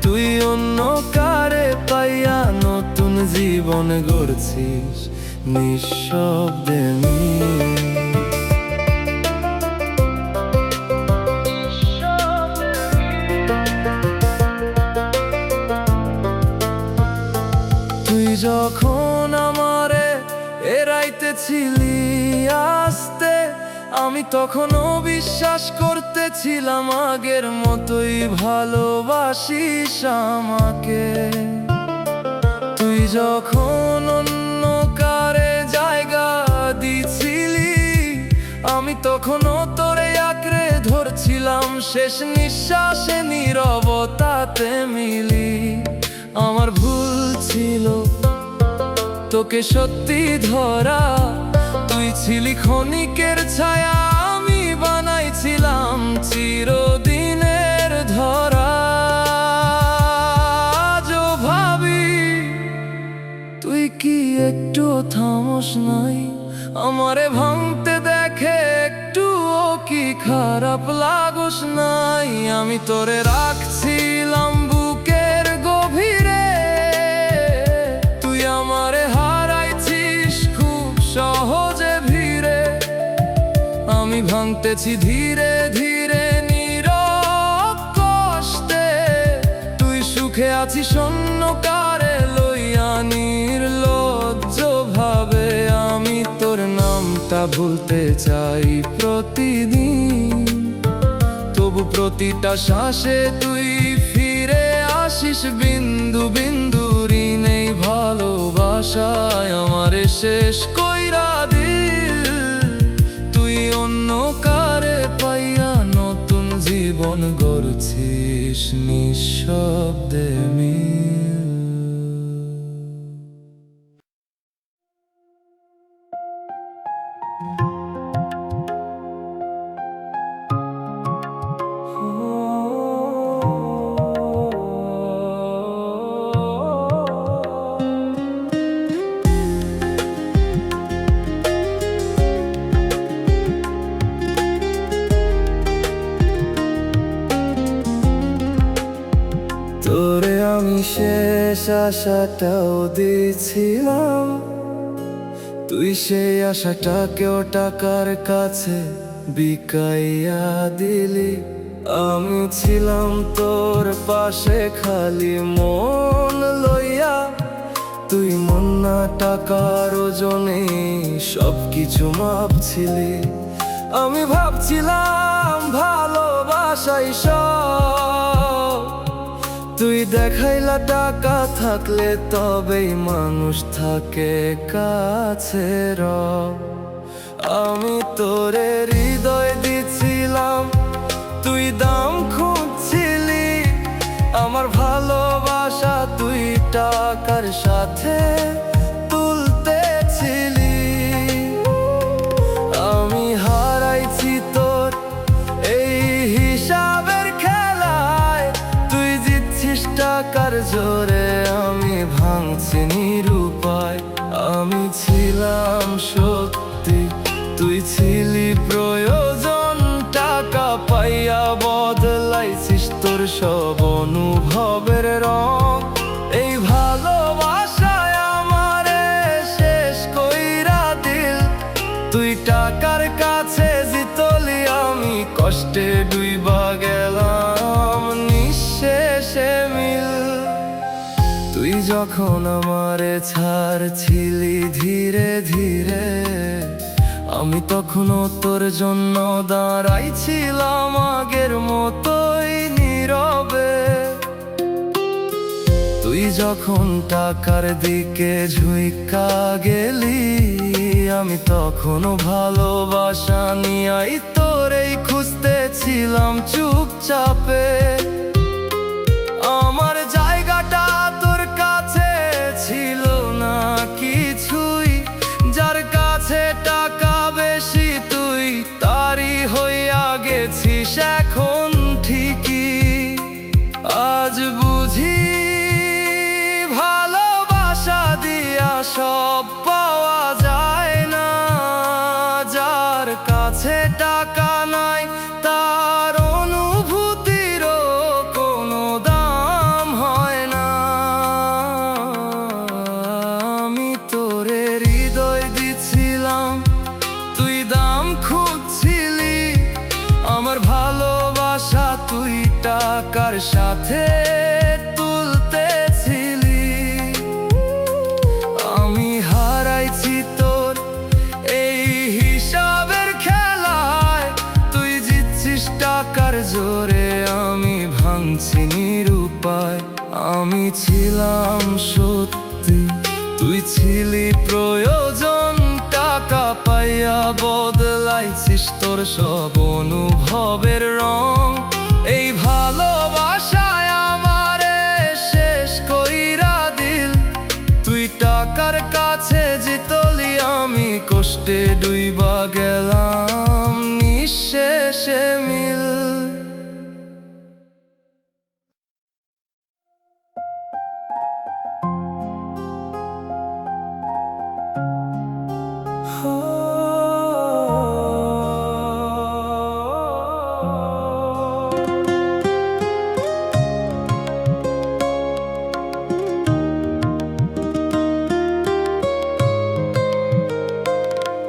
তুই অন্য কারে পাইয়া নতুন জীবন গড়ছিস নিঃশব্দে মিল। তুই যখন আমারে এড়াইতেছিলি আসতে, আমি তখনও বিশ্বাস করতেছিলাম আগের মতোই ভালোবাসিস আমাকে। তুই যখন অন্য কারে জায়গা দিছিলি, আমি তখনও তোরে আঁকড়ে ধরছিলাম শেষ নিঃশ্বাসে নীরবতাতে মিলি। আমার ভুল ছিল তোকে সত্যি ধরা, তুই ছিলি ক্ষণিকের ছায়া, আমি বানাইছিলাম চিরদিনের ধরা। আজও ভাবি তুই কি একটু থামস নাই, আমারে ভাঙতে দেখে একটুও কি খারাপ লাগস নাই। আমি তোরে রাখছিলাম বুকের গভীরে, তুই আমারে হারাইছিস খুব সহজে ভিড়ে। আমি ভাঙতেছি ধীরে ধীরে নীরব কষ্টে, তুই সুখে আছিস অন্য কারে লইয়া নির্লজ্জ ভাবে। আমি তোর নামটা ভুলতে চাই প্রতিদিন, তবু প্রতিটা শ্বাসে তুই ফিরে আসিস বিন্দু বিন্দু ঋণ। এই ভালোবাসায় আমারে শেষ কইরা দিল, তুই অন্য কারে পাইয়া নতুন জীবন গড়ছিস নিঃশব্দে মিল। তোরে আমি শেষ আশাটাও দিয়েছিলাম, তুই সেই আশাটাকেও টাকার কাছে বিকাইয়া দিলি। আমি ছিলাম তোর পাশে খালি মন লইয়া, তুই মন না টাকার ওজনে সবকিছু মাপছিলি। আমি ভাবছিলাম ভালোবাসাই সব, তুই দেখাইলা টাকা থাকলে তবেই মানুষ থাকে কাছে রব। আমি তোরে হৃদয় দিছিলাম, তুই দাম খুঁজছিলি। আমার ভালোবাসা তুই টাকার সাথে তুলতেছিলি। আমি হারাইছি তোর এই হিসাবের খেলায়, তুই জিতছিস টাকার জোরে, আমি ভাঙছি নিরুপায়। আমি ছিলাম সত্যি, তুই ছিলি প্রয়োজন, টাকা পাইয়া বদলাইছিস তোর সব অনুভবের রং। এই ভালোবাসায় আমারে শেষ কইরা দিল, তুই টাকার কাছে জিতলি, আমি কষ্টে ডুইবা গেলাম নিঃশেষে মিল। তুই যখন আমারে ছাড়ছিলি ধীরে ধীরে, আমি তখনও তোর জন্য দাঁড়াইছিলাম আগের মতোই নীরবে। তুই যখন টাকার দিকে ঝুঁকা গেলি, আমি তখনও ভালোবাসা নিয়াই তোরেই খুঁজতেছিলাম চুপচাপে। আমার জায়গাটা তোর কাছে ছিল না কিছুই, যার কাছে টাকা বেশি তুই তারই হইয়া গেছিস এখন ঠিকই। আজ বুঝি ভালোবাসা দিয়া সব পাওয়া যায় না, যার কাছে টাকা নাই তার অনুভূতিরও কোনো দাম হয় না। আমি তোরে হৃদয় দিছিলাম, তুই দাম খুঁজছিলি। আমার ভালোবাসা তুই টাকার সাথে তুলতেছিলি। আমি হারাইছি তোর এই হিসাবের খেলায়, তুই জিতছিস টাকার জোরে, আমি ভাঙছি নিরুপায়। আমি ছিলাম সত্যি, তুই ছিলি প্রয়োজন, টাকা পাইয়া বদলাইছিস তোর সব অনুভবের রং। এই ভালোবাসায় আমারে শেষ কইরা দিল, তুই টাকার কাছে জিতলি, আমি কষ্টে ডুইবা গেলাম নিঃশেষে মিল।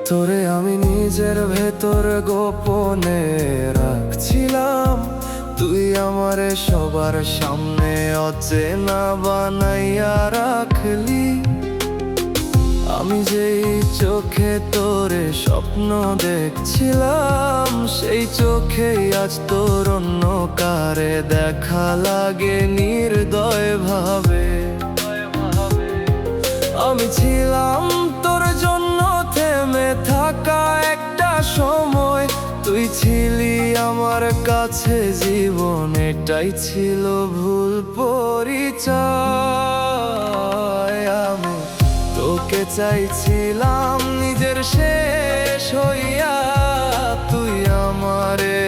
তোরে আমি নিজের ভেতর গোপনে রাখছিলাম, তুই আমারে সবার সামনে অচেনা বানাইয়া রাখলি। আমি যেই চোখে তোরে স্বপ্ন দেখছিলাম, সেই চোখেই আজ তোর অন্য কারে দেখা লাগে নির্দয় ভাবে। আমি ছিলাম তোর জন্য থেমে থাকা একটা সময়, তুই ছিলি আমার কাছে জীবন, এটাই ছিল ভুল পরিচয়। আমি তোকে চাইছিলাম নিজের শেষ হইয়া, তুই আমারে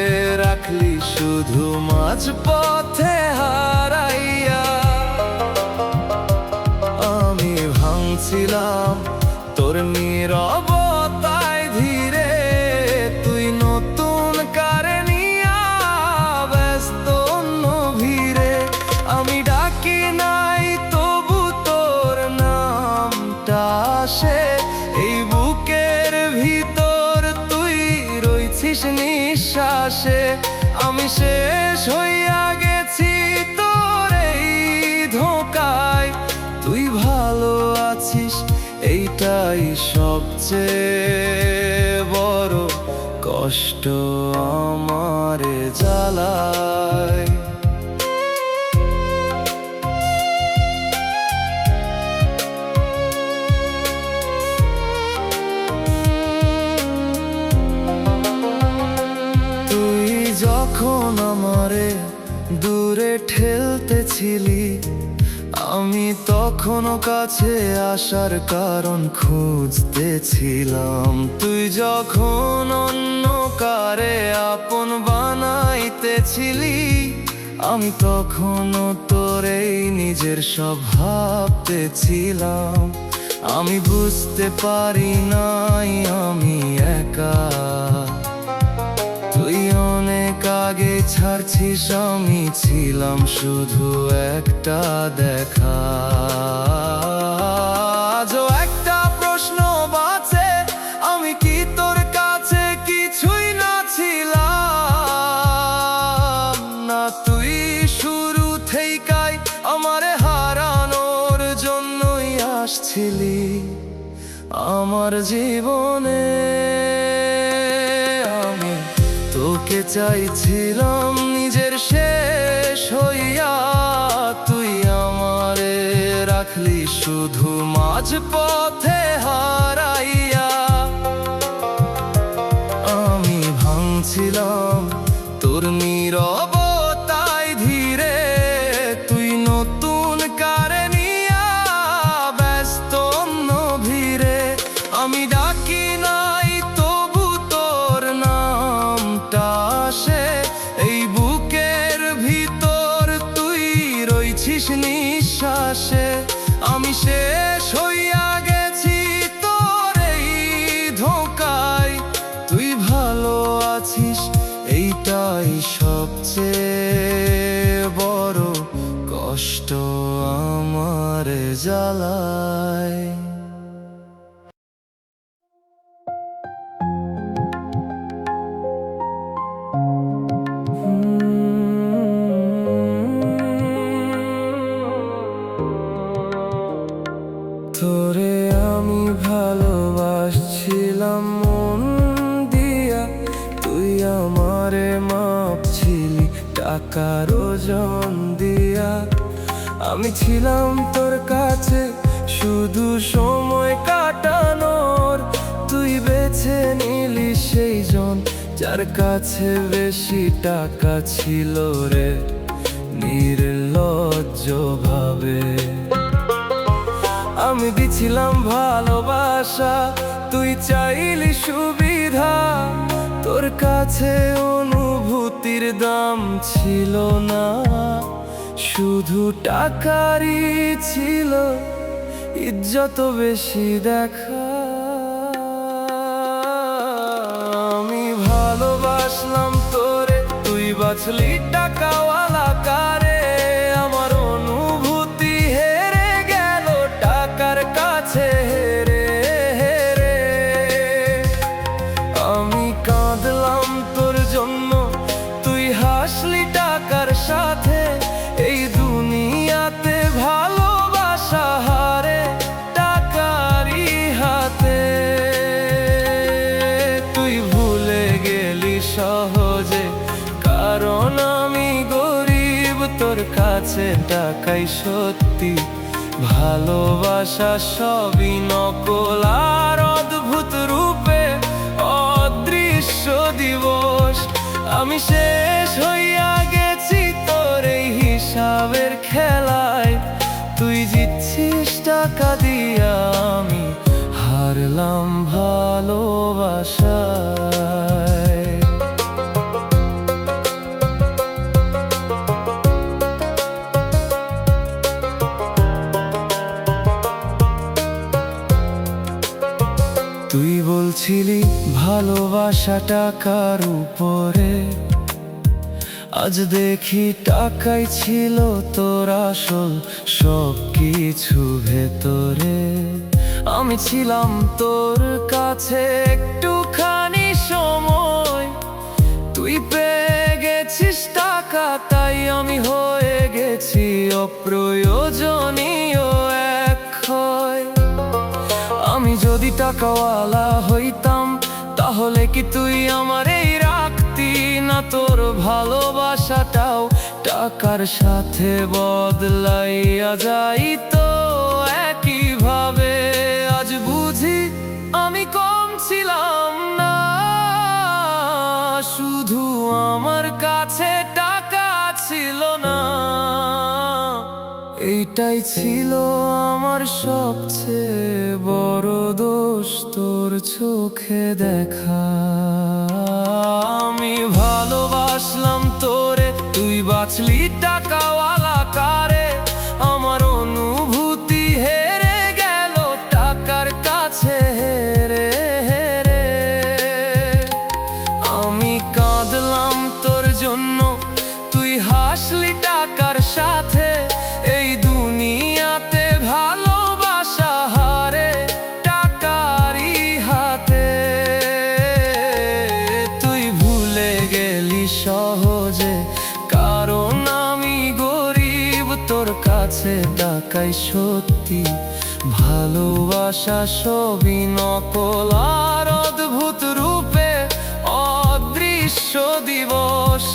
রাখলি শুধু মাঝ পথে হারাইয়া। আমি ভাঙছিলাম তোর নীরবতায় ধীরে, তুই নতুন কারে নিয়া ব্যস্ত অন্য ভিড়ে। আমি ডাকি নাই তবু তোর নামটা আসে এই বুক রয়েছিস নিঃশ্বাসে। আমি শেষ হইয়া গেছি তোর এই ধোঁকায়। তুই ভালো আছিস এইটাই সবচেয়ে বড় কষ্ট আমারে জ্বালায়। তুই যখন আমারে দূরে ঠেলতেছিলি, আমি তখনও কাছে আসার কারণ খুঁজতেছিলাম। তুই যখন অন্য কারে আপন বানাইতেছিলি, আমি তখনও তোরেই নিজের সব ভাবতেছিলাম। আমি বুঝতে পারি নাই আমি একা, তুই অনেক আগে ছাড়ছিস। আমি ছিলাম শুধু একটা দেখা। আজও একটা প্রশ্ন বাঁচে, আমি কি তোর কাছে কিছুই না ছিলাম? না তুই শুরু থেইকাই আমারে হারানোর জন্যই আসছিলি আমার জীবনে। আমি তোকে চাইছিলাম নিজের শেষ হইয়া, তুই আমারে রাখলি শুধু মাঝ পথে হারাইয়া। আমি ভাঙছিলাম তোর নীরবতায় ধীরে, তুই নতুন কারে নিয়া ব্যস্ত অন্য ভিড়ে। আমি ডাকি নাই তবু তোর নামটা আসে এই বুকের ভিতর, তুই রইছিস নিঃশ্বাসে। আমি শেষ হইয়া গেছি তোর এই ধোঁকায়। তুই ভালো আছিস এইটাই সবচেয়ে বড় কষ্ট আমার জ্বালায়। তোরে আমি ভালোবাসছিলাম মন দিয়া, তুই আমারে মাপছিলি টাকার ওজন দিয়া। আমি ছিলাম তোর কাছে শুধু সময় কাটানোর, তুই বেছে নিলি সেই জন যার কাছে বেশি টাকা ছিল রে নির্লজ্জ ভাবে। আমি দিছিলাম ভালোবাসা, তুই চাইলি সুবিধা। তোর কাছে অনুভূতির দাম ছিল না, শুধু টাকারই ছিল ইজ্জত বেশি দেখা। আমি ভালোবাসলাম তোরে, তুই বাছলি টাকাওয়ালা কারে। আমার অনুভূতি হেরে গেল টাকার কাছে হেরে হেরে। আমি কাঁদলাম তোর জন্য, তুই হাসলি টাকার সাথে। এই দুনিয়াতে ভালোবাসা হারে টাকারই হাতে। তুই ভুলে গেলি সহজে কারণ আমি গরিব, তোর কাছে টাকাই সত্যি। ভালোবাসা সবই নকল আর অদ্ভুত রূপে অদৃশ্য দিবস। আমি শেষ হইয়া গেছি তোর এই হিসাবের খেলায়। তুই জিতছিস টাকা দিয়া, আমি হারলাম ভালোবাসায়। তুই বলছিলি ভালোবাসা টাকার উপরে, আজ দেখি টাকাই ছিল তোর আসল সব কিছু ভেতরে। আমি ছিলাম তোর কাছে একটুখানি সময়, যদি টাকাওয়ালা হইতাম তাহলে কি তুই আমারেই রাখতি না তোর ভালোবাসাটাও টাকার সাথে বদলাইয়া যাইতো একইভাবে। আজ বুঝি আমি কম ছিলাম না, শুধু আমার কাছে টাকা ছিল না। এইটাই ছিল আমার সবচেয়ে বড় দোষ, তোর চোখে দেখা। আমি ভালোবাসলাম তোরে, তুই বাঁচলি টাকাওয়ালা কারে। আমার অনুভূতি হেরে গেল টাকার কাছে হেরে হেরে। আমি কাঁদলাম তোর জন্য, তুই হাসলি টাকার সাথে। এই দুনিয়াতে ভালোবাসা হারে টাকারই হাতে। তুই ভুলে গেলি সহজে কারণ আমি গরিব, তোর কাছে টাকাই সত্যি। ভালোবাসা সবই নকল আর অদ্ভুত রূপে অদৃশ্য দিবস।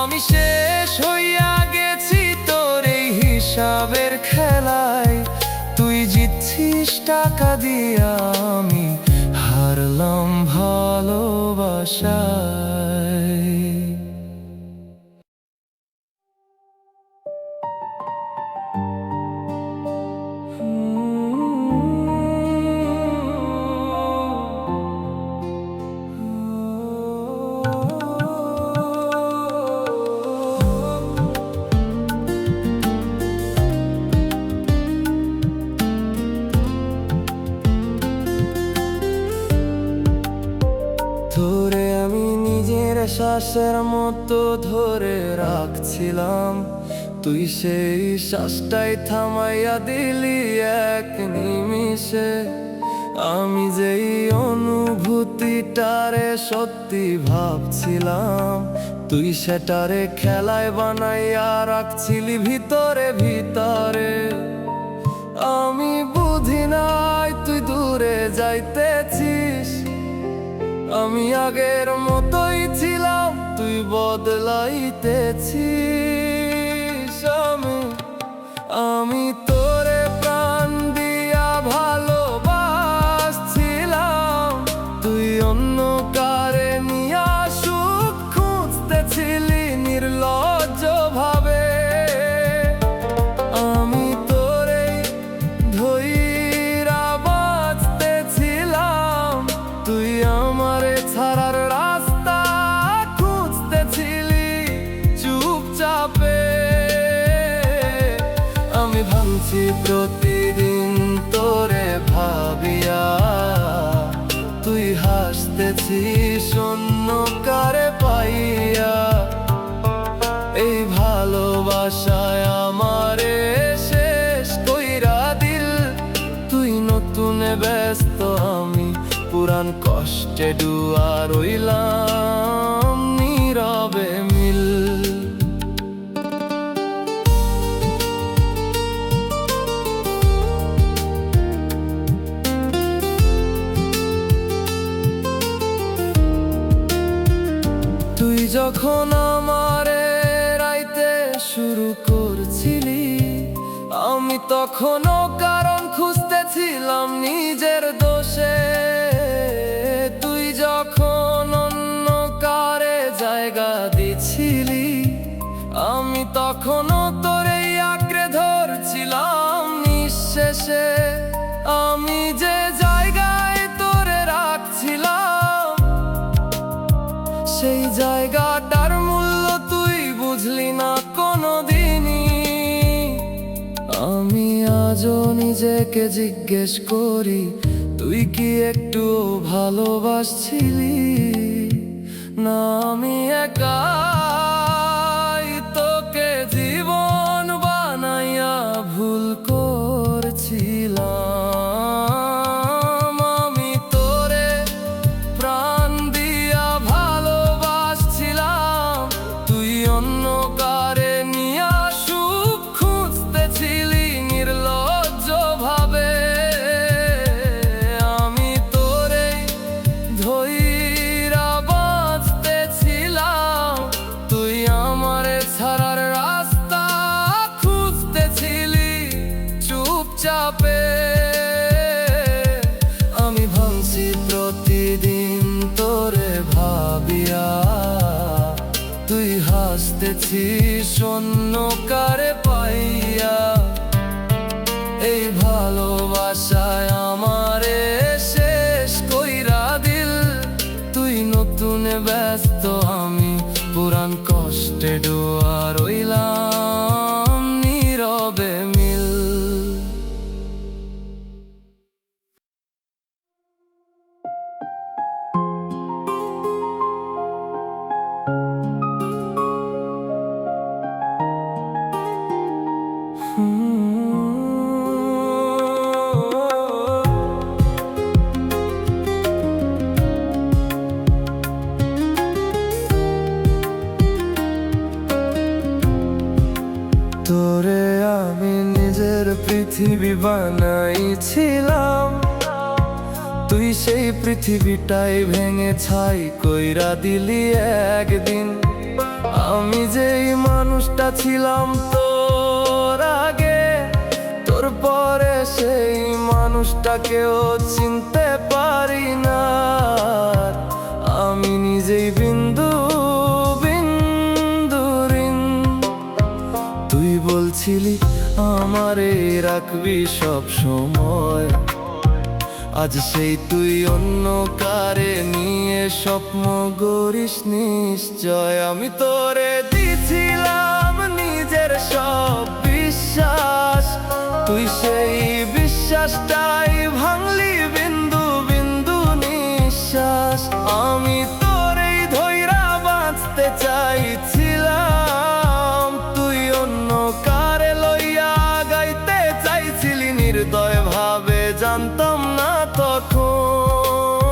আমি শেষ হইয়া গেছি তোর এই হিসাবের খেলায়। তুই জিতছিস টাকা দিয়া, আমি হারলাম ভালোবাসায়। তোরে আমি নিজের শ্বাসের মতো ধরে রাখছিলাম, তুই সেই শ্বাসটাই থামাইয়া দিলি এক নিমিষে। আমি যেই অনুভূতিটারে সত্যি ভাবছিলাম, তুই সেটারে খেলায় বানাইয়া রাখছিলি ভিতরে ভিতরে। আমি বুঝি নাই তুই দূরে যাইতেছিস, আমি আগের মতোই ছিলাম, তুই বদলাইতেছিস। আমি তোরে প্রাণ দিয়া ভালোবাসছিলাম, তুই অন্য কারে নিয়া সুখ খুঁজতেছিলি নির্লজ্জ ভাবে। আমি তোরে ধইরা বাঁচতেছিলাম, তুই আমারে ছাড়ার রাস্তা খুঁজতেছিলি চুপচাপে। আমি ভাঙছি প্রতিদিন তোরে ভাবিয়া, তুই হাসতেছিস অন্য কারে পাইয়া। এই ভালোবাসায় আমারে শেষ কইরা দিল, তুই নতুনে ব্যস্ত, আমি পুরান কষ্টে ডুয়া রইলাম নীরবে মিল। তুই যখন আমারে রাইতে শুরু করছিলি, আমি তখনও কারণ খুঁজতেছিলাম নিজের দোষে। তুই যখন অন্য কারে জায়গা দিছিলি, আমি তখনও তোরে আঁকড়ে ধরছিলাম নিঃশেষে। আমি যে জায়গায় তোরে রাখছিলাম, সেই জায়গাটার মূল্য তুই বুঝলি না কোনোদিনই। আমি আজও নিজেকে জিজ্ঞেস করি, তুই কি একটু ভালোবাসছিলি না আমি একাই তোকে জীবন বানাইয়া ভুল করছিলাম। আমি তোরে প্রাণ দিয়া ভালোবাসছিলাম, তুই অন্য কারে নিয়া সুখ খুঁজতেছিলি নির্লজ্জ ভাবে। আমি ভাসতেছিস অন্য কারে পাইয়া। এই ভালোবাসায় আমারে শেষ কইরা দিল। তুই নতুনে ব্যস্ত, আমি পুরান কষ্টে ডোয়া রইলাম নীরবে মিল। তোরে আমি নিজের পৃথিবী বানাইছিলাম, তুই সেই পৃথিবীটাই ভেঙে ছাই কইরা দিলি একদিন। আমি যেই মানুষটা ছিলাম তোর আগে, তোর পরে সেই মানুষটাকেও চিনতে পারি না। আমি নিজেই বিন্দু বিন্দুরিন। তুই বলছিলি আমারে রাখবি সব সময়, আজ সেই তুই অন্য কারে নিয়ে স্বপ্ন গড়িস নিশ্চয়। আমি তোরে দিছিলাম নিজের সব বিশ্বাস, তুই সেই বিশ্বাসটাই ভাঙলি বিন্দু বিন্দু নিঃশ্বাস। আমি তোরেই ধইরা বাঁচতে চাইছিলাম, তুই অন্য কারে লইয়া গাইতে চাইছিলি নির্দয় ভাবে। জানতাম না তখন,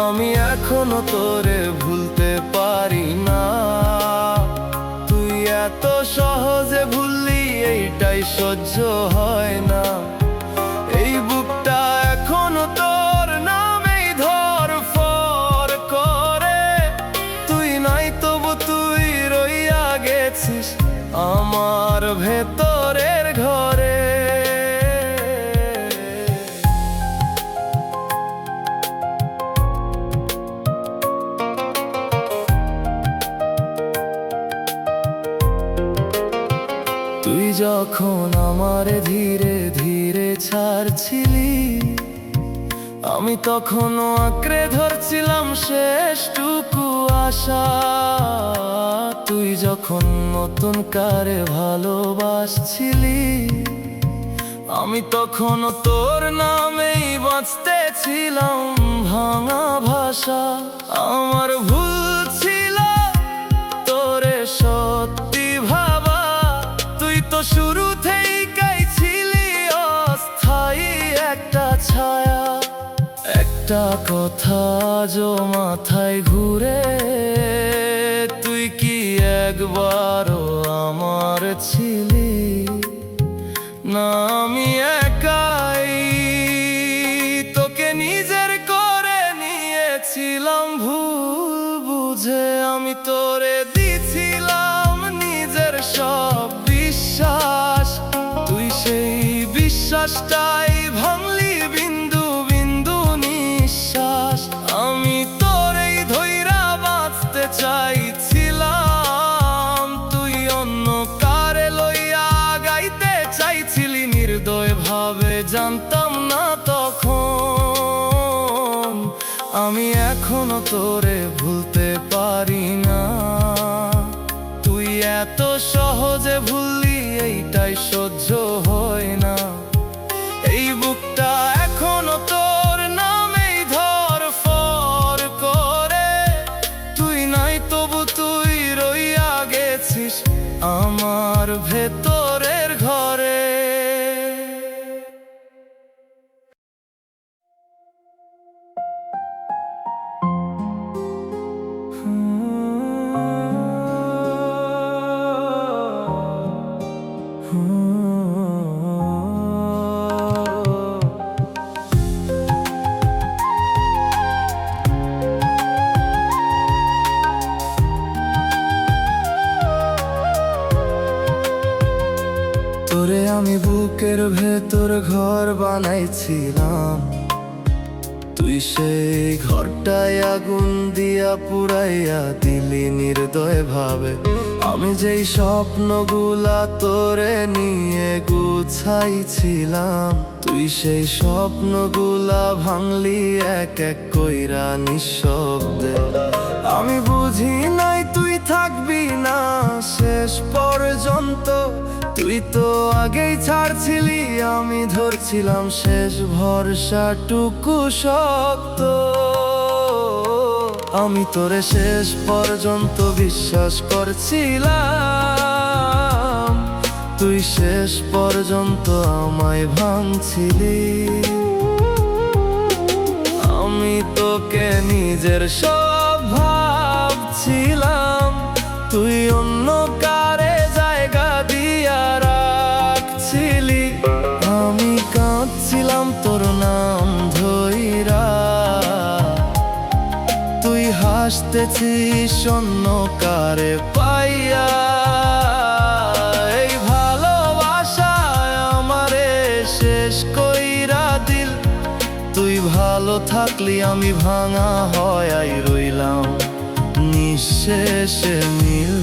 আমি এখনো তোরে ভুলতে পারি না। তুই এত সহজে ভুললি এইটাই সহ্য হয় না। এই বুকটা এখনো তোর নামেই ধড়ফড় করে। তুই নাই তবু তুই রইয়া গেছিস আমার ভেতরের ঘরে। তুই যখন আমারে ধীরে ধীরে ছাড়ছিলি, আমি তখনও আঁকড়ে ধরছিলাম শেষটুকু আশা। তুই যখন নতুন কারে ভালোবাসছিলি, আমি তখনও তোর নামেই বাঁচতেছিলাম ভাঙা ভাষা। আমার ভুল ছিল তোরে সত্যি ভাবা, তুই তো শুরুতেই গাইছিলি অস্থায়ী একটা ছায়া। একটা কথা যো মাথায় ঘুরে, তুই কি একবারও আমার ছিলি না? আমি একাই তোকে নিজের করে নিয়েছিলাম ভুল বুঝে। আমি তোরে দিছিলাম নিজের সব বিশ্বাস, তুই সেই বিশ্বাসটাই ভাঙলি বিন্দু বিন্দু নিঃশ্বাস। আমি তোরেই ধইরা বাঁচতে চাইছিলাম, তুই অন্য কারে লইয়া গাইতে চাইছিলি নির্দয় ভাবে। জানতাম না তখন, আমি এখনো তোরে ভুলতে পারি না। তুই এত সহজে ভুললি এইটাই সহ্য হয় না। এই বুকটা এখনো তোর নামেই ধড়ফড় করে। তুই নাই তবু তুই রইয়া গেছিস আমার ভেতরের ঘরে। তোরে আমি বুকের ভেতর ঘর বানাইছিলাম, তুই সেই ঘরটায় আগুন দিয়া পুরাইয়া দিলি নির্দয় ভাবে। আমি যেই স্বপ্নগুলা তোরে নিয়ে গুছাইছিলাম, তুই সেই স্বপ্নগুলা ভাঙলি এক এক কইরা নিঃশব্দে। আমি বুঝি নাই তুই থাকবি না শেষ পর্যন্ত, তুই তো আগেই ছাড়ছিলি, আমি ধরছিলাম শেষ ভরসাটুকু শক্ত। আমি তোরে শেষ পর্যন্ত বিশ্বাস করছিলাম, তুই শেষ পর্যন্ত আমায় ভাঙছিলি। আমি তোকে নিজের সব ভাবছিলাম, তুই অন্য কারে জায়গা দিয়া রাখছিলি। আমি কাঁদছিলাম তোর নাম ধইরা, তুই হাসতেছিস অন্য কারে পাইয়া। এই ভালোবাসায় আমারে শেষ কইরা দিল, তুই ভালো থাকলি আমি ভাঙা হয়াই রইলাম নিঃশেষে মিল।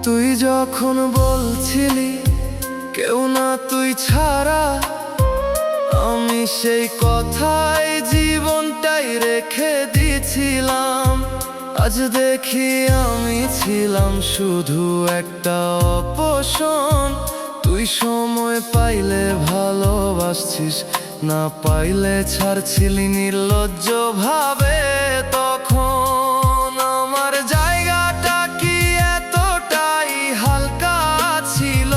তুই যখন বলছিলি কেউ না তুই ছাড়া, আমি সেই কথায় জীবনটাই রেখে দিয়েছিলাম। আজ দেখি আমি ছিলাম শুধু একটা অপশন। তুই সময় পাইলে ভালোবাসছিস, না পাইলে ছাড়ছিলি নির্লজ্জ ভাবে। তখন আমার জায়গাটা কি এতটাই হালকা ছিল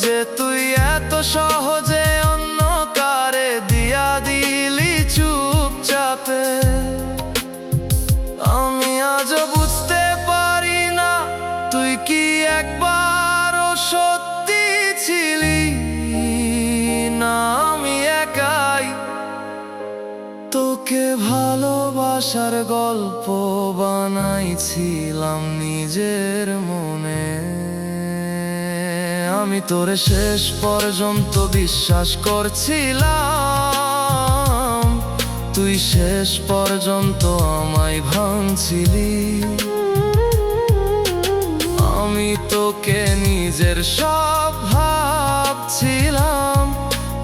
যে তুই এত সহজে অন্য কারে দিয়া দিলি চুপচাপে। আমি আজও বুঝতে পারি না তুই কি একবারও সত্যি ছিলি না আমি একাই তোকে ভালোবাসার গল্প বানাইছিলাম নিজের মনে। আমি তোরে শেষ পর্যন্ত বিশ্বাস করছিলাম, তুই শেষ পর্যন্ত আমায় ভাঙছিলি। আমি তোকে নিজের সব ভাবছিলাম,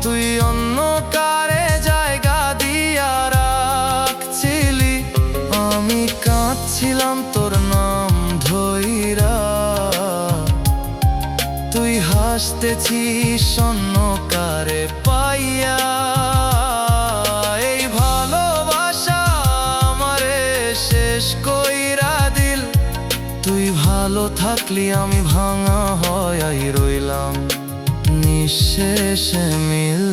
তুই অন্য কারে জায়গা দিয়া রাখছিলি। আমি কাঁদছিলাম তোর নাম ধইরা, তুই হাসতেছিস অন্য কারে পাইয়া। এই ভালোবাসা আমারে শেষ কইরা দিল, তুই ভালো থাকলি আমি ভাঙা হয়াই রইলাম নিঃশেষে মিল।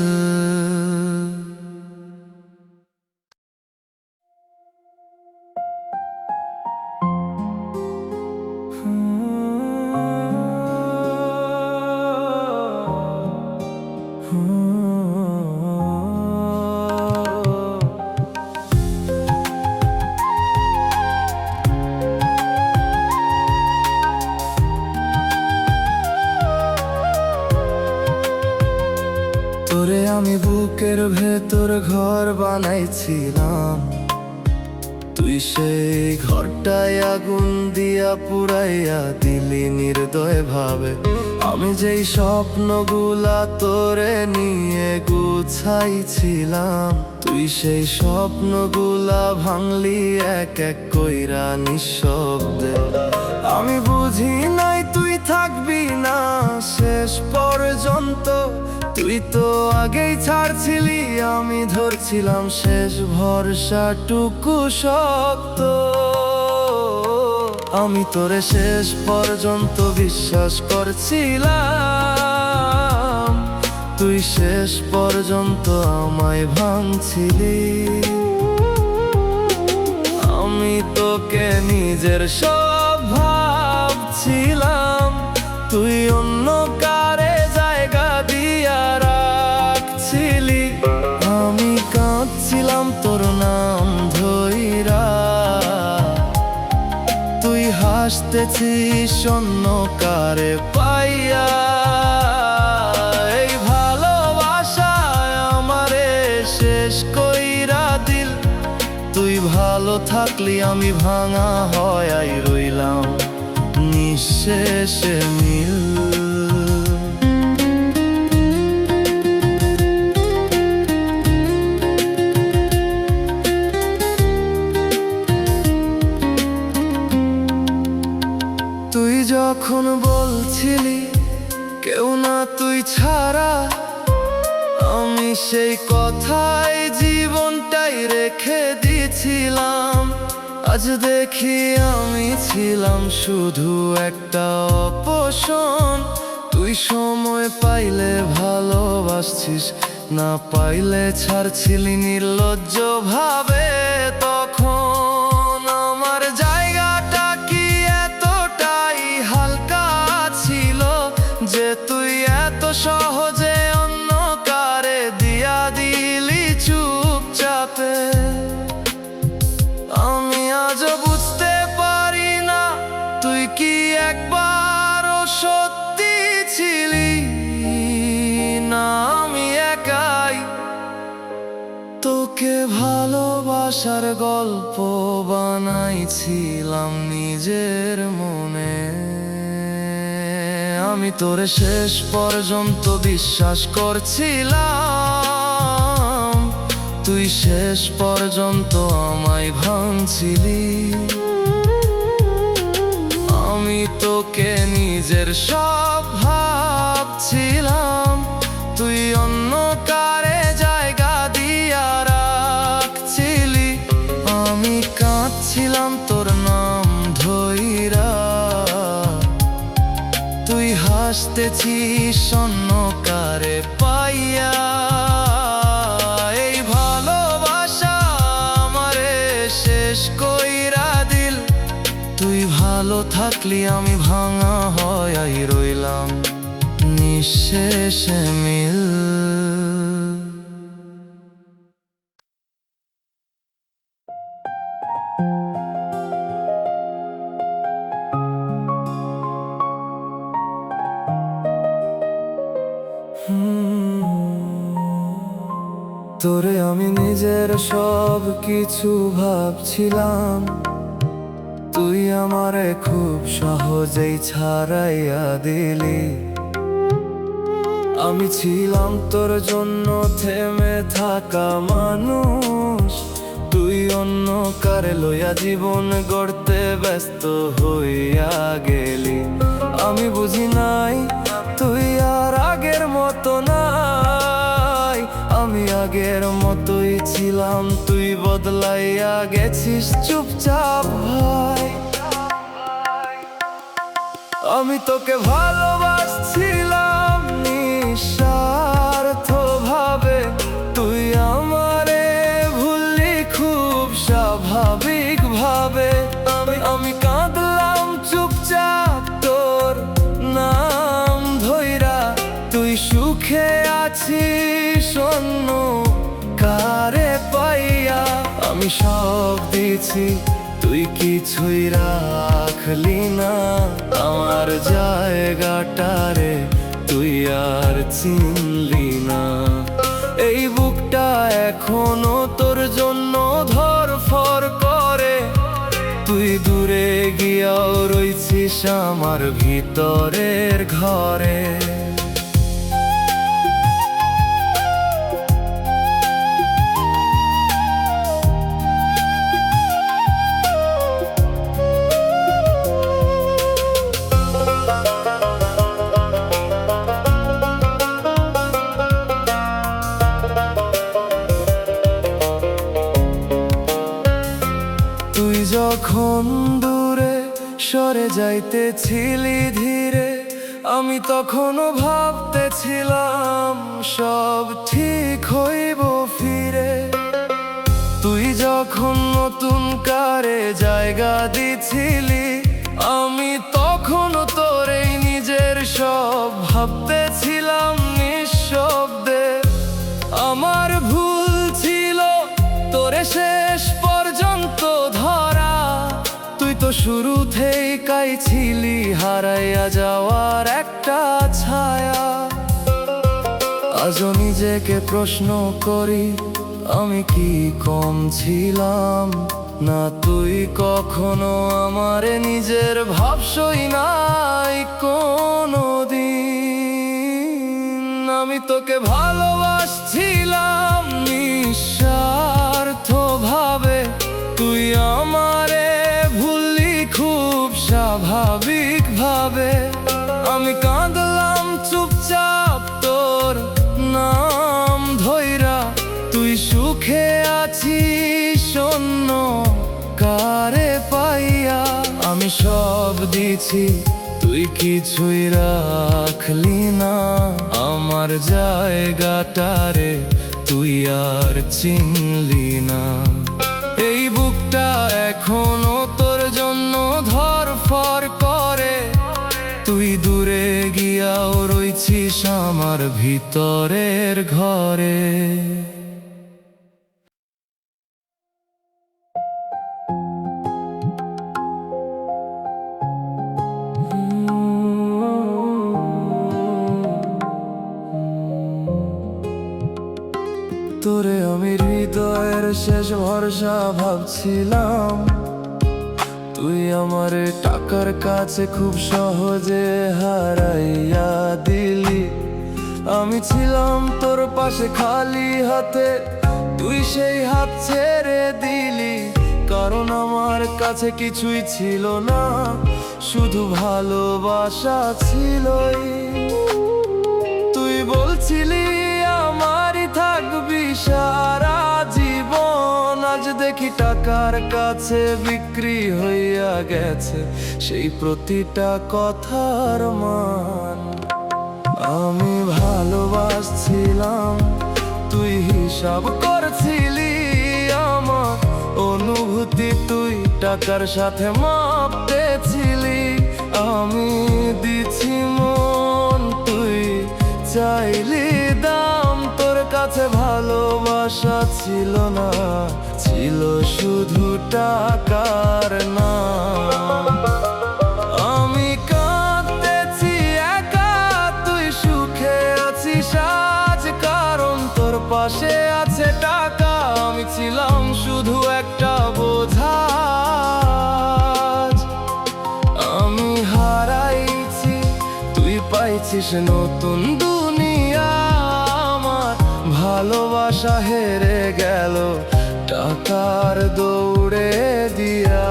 তোরে আমি বুকের ভেতর ঘর বানাইছিলাম, তুই সেই ঘরটায় আগুন দিয়া পুরাইয়া দিলি নির্দয় ভাবে। আমি যেই স্বপ্নগুলা তোরে নিয়ে গুছাইছিলাম, তুই সেই স্বপ্নগুলা ভাঙলি এক এক কইরা নিঃশব্দে। আমি বুঝি নাই তুই থাকবি না শেষ পর্যন্ত, তুই তো আগেই ছাড়ছিলি, আমি ধরছিলাম শেষ ভরসাটুকু শক্ত। আমি তোরে শেষ পর্যন্ত বিশ্বাস করছিলাম, তুই শেষ পর্যন্ত আমায় ভাঙছিলি। আমি তোকে নিজের সব ভাবছিলাম, তুই অন্য কারে জায়গা দিয়া রাখছিলি। আমি কাঁদছিলাম তোর নাম ধইরা, হাসতেছিস অন্য কারে পাইয়া। এই ভালোবাসায় আমারে শেষ কইরা দিল। তুই ভালো থাকলি আমি ভাঙা হয়াই রইলাম নিঃশেষে মিল। তুই যখন বলছিলি কেউ না তুই ছাড়া, আমি সেই কথাই জীবনটাই রেখে দিয়েছিলাম। আজ দেখি আমি ছিলাম শুধু একটা অপশন। তুই সময় পাইলে ভালোবাসছিস, না পাইলে ছাড়ছিলি নির্লজ্জ ভাবে। তখন আমার জায়গাটা কি এতটাই হালকা ছিল যে তুই এত সহজে অন্য কারে দিয়া দিলি চুপচাপে। আমি আজও বুঝতে পারি না তুই কি একবারও সত্যি ছিলি না আমি একাই তোকে ভালোবাসার গল্প বানাইছিলাম নিজের মনে। আমি তোরে শেষ পর্যন্ত বিশ্বাস করছিলাম, তুই শেষ পর্যন্ত আমায় ভাঙছিলি। আমি তোকে নিজের সব ভাবছিলাম, তুই অন্য কারে জায়গা দিয়া রাখছিলি। আমি কাঁদছিলাম তোর নাম ধইরা, তুই হাসতেছিস অন্য কারে পাইয়া। এই ভালোবাসা আমারে শেষ কইরা দিল। তুই ভালো থাকলি আমি ভাঙা হয়াই রইলাম নিঃশেষে মিল। তোরে আমি নিজের সব কিছু ভাবছিলাম, তুই আমারে খুব সহজেই ছাড়াইয়া দিলি। আমি ছিলাম তোর জন্য থেমে থাকা মানুষ, তুই অন্য কারে লইয়া জীবন গড়তে ব্যস্ত হইয়া গেলি। আমি বুঝি নাই তুই আর আগের মতো নাই, আমি আগের মতোই ছিলাম, তুই বদলাইয়া গেছিস চুপচাপ ভাই। আমি তোকে ভালোবাসছিলাম নিঃস্বার্থ ভাবে, তুই আমারে ভুললি খুব স্বাভাবিক ভাবে। আমি কাঁদলাম চুপচাপ তোর নাম ধইরা, তুই সুখে আছিস অন্য কারে পাইয়া। আমি সব দিয়েছি তুই কিছুই রাখলি না, আমার জায়গাটারে তুই আর চিনলি না। এই বুকটা এখনো তোর জন্য ধরফর করে, তুই দূরে গিয়াও রইছিস আমার ভিতরের ঘরে। তুই যখন দূরে সরে যাইতেছিলি ধীরে, আমি তখনও ভাবতেছিলাম সব ঠিক হইব ফিরে। তুই যখন নতুন কারে জায়গা দিছিলি, আমি তখনও তোরে নিজের সব ভাবতেছিলাম নিঃশব্দে। আমার ভুল ছিল তোরে শেষ পর্যন্ত ধরা, তুই তো শুরুতেই একাই ছিলি হারাইয়া যাওয়ার একটা ছায়া। আজও নিজেকে প্রশ্ন করি, আমি কি কম ছিলাম? না তুই কখনো আমারে নিজের ভাবসই নাই কোনোদিন। আমি তোকে ভালোবাসছিলাম নিঃস্বার্থ ভাবে, তুই আমারে ভুললি খুব স্বাভাবিক ভাবে। আমি কাঁদলাম চুপচাপ তোর নাম ধইরা, তুই সুখে আছিস শূন্য কারে পাইয়া। আমি সব দিছি তুই কিছুই রাখলি না, আমার জায়গাটারে তুই আর চিনলি না। এই বুকটা এখনো তোর জন্য ধরফর করে, তুই দূরে গিয়াও রইছিস আমার ভিতরের ঘরে। তোরে আমি হৃদয়ের শেষ ভরসা ভাবছিলাম, তুই আমারে টাকার কাছে খুব সহজে হারাইয়া দিলি। আমি ছিলাম তোর পাশে খালি হাতে, তুই সেই হাত ছেড়ে দিলি। কারণ আমার কাছে কিছুই ছিল না, শুধু ভালোবাসা ছিলই। তুই বলছিলি আমারই থাকবি সারা জীবন, আজ দেখি টাকার কাছে বিক্রি হইয়া গেছে সেই প্রতিটা কথার মান। আমি ভালোবাসছিলাম, তুই হিসাব করছিলি আমার অনুভূতি, তুই টাকার সাথে মাপতেছিলি। আমি দিছি মন, তুই চাইলি দাম, তোর কাছে ভালোবাসা ছিল না, ছিল শুধু টাকার নাম। আমি কাঁদতেছি একা, তুই সুখে আছিস আজ, কারণ তোর পাশে আছে টাকা। আমি ছিলাম শুধু একটা বোঝা, আমি হারাইছি তুই পাইছিস নতুন দুনিয়া। আমার ভালোবাসা হেরে গেল টাকার দৌড়ে দিয়া।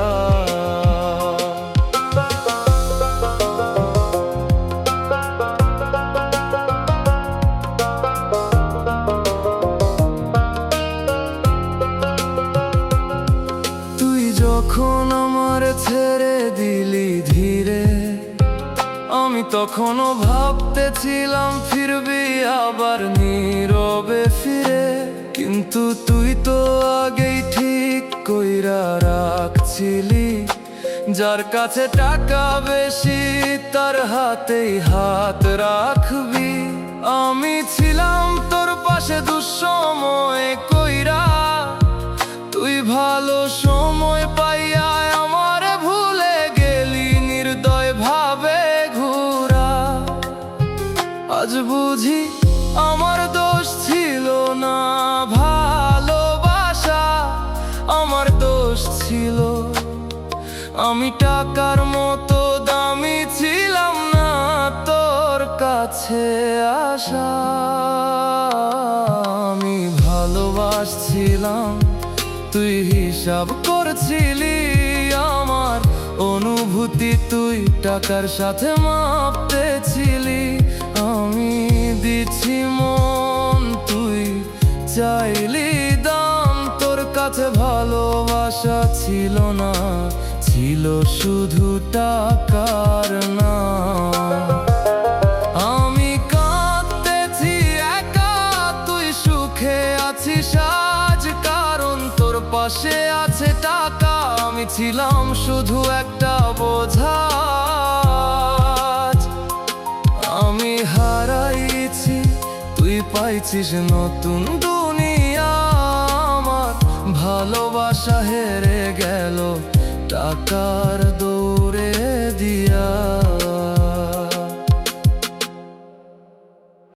তুই যখন আমার ছেড়ে দিলি ধীরে, আমি তখনও ভাবতেছিলাম ফিরবি আবার নীরবে ফিরে। কিন্তু তুই তো আগেই ঠিক কইরা রাখছিলি, যার কাছে টাকা বেশি তার হাতেই হাত রাখবি। আমি ছিলাম তোর পাশে দুঃসময় কইরা, তুই ভালো সময় পাইয়া আমার ভুলে গেলি নির্দয় ভাবে ঘুরা। আজ বুঝি আমার দোষ ছিল না ভালোবাসা, আমার দোষ ছিল আমি টাকার মতো দামি ছিলাম না তোর কাছে আসা। আমি ভালোবাসছিলাম, তুই হিসাব করছিলি আমার অনুভূতি, তুই টাকার সাথে মাপতেছিলি। আমি দিছি মন, তুই চাইলি দাম, তোর কাছে ভালোবাসা ছিল না, ছিল শুধু টাকার নাম। আমি কাঁদতেছি একা, তুই সুখে আছিস আজ, কারণ তোর পাশে আছে টাকা। আমি ছিলাম শুধু একটা বোঝা, আমি হারাইছি তুই পাইছিস নতুন দুনিয়া। আমার ভালোবাসা হেরে গেল টাকার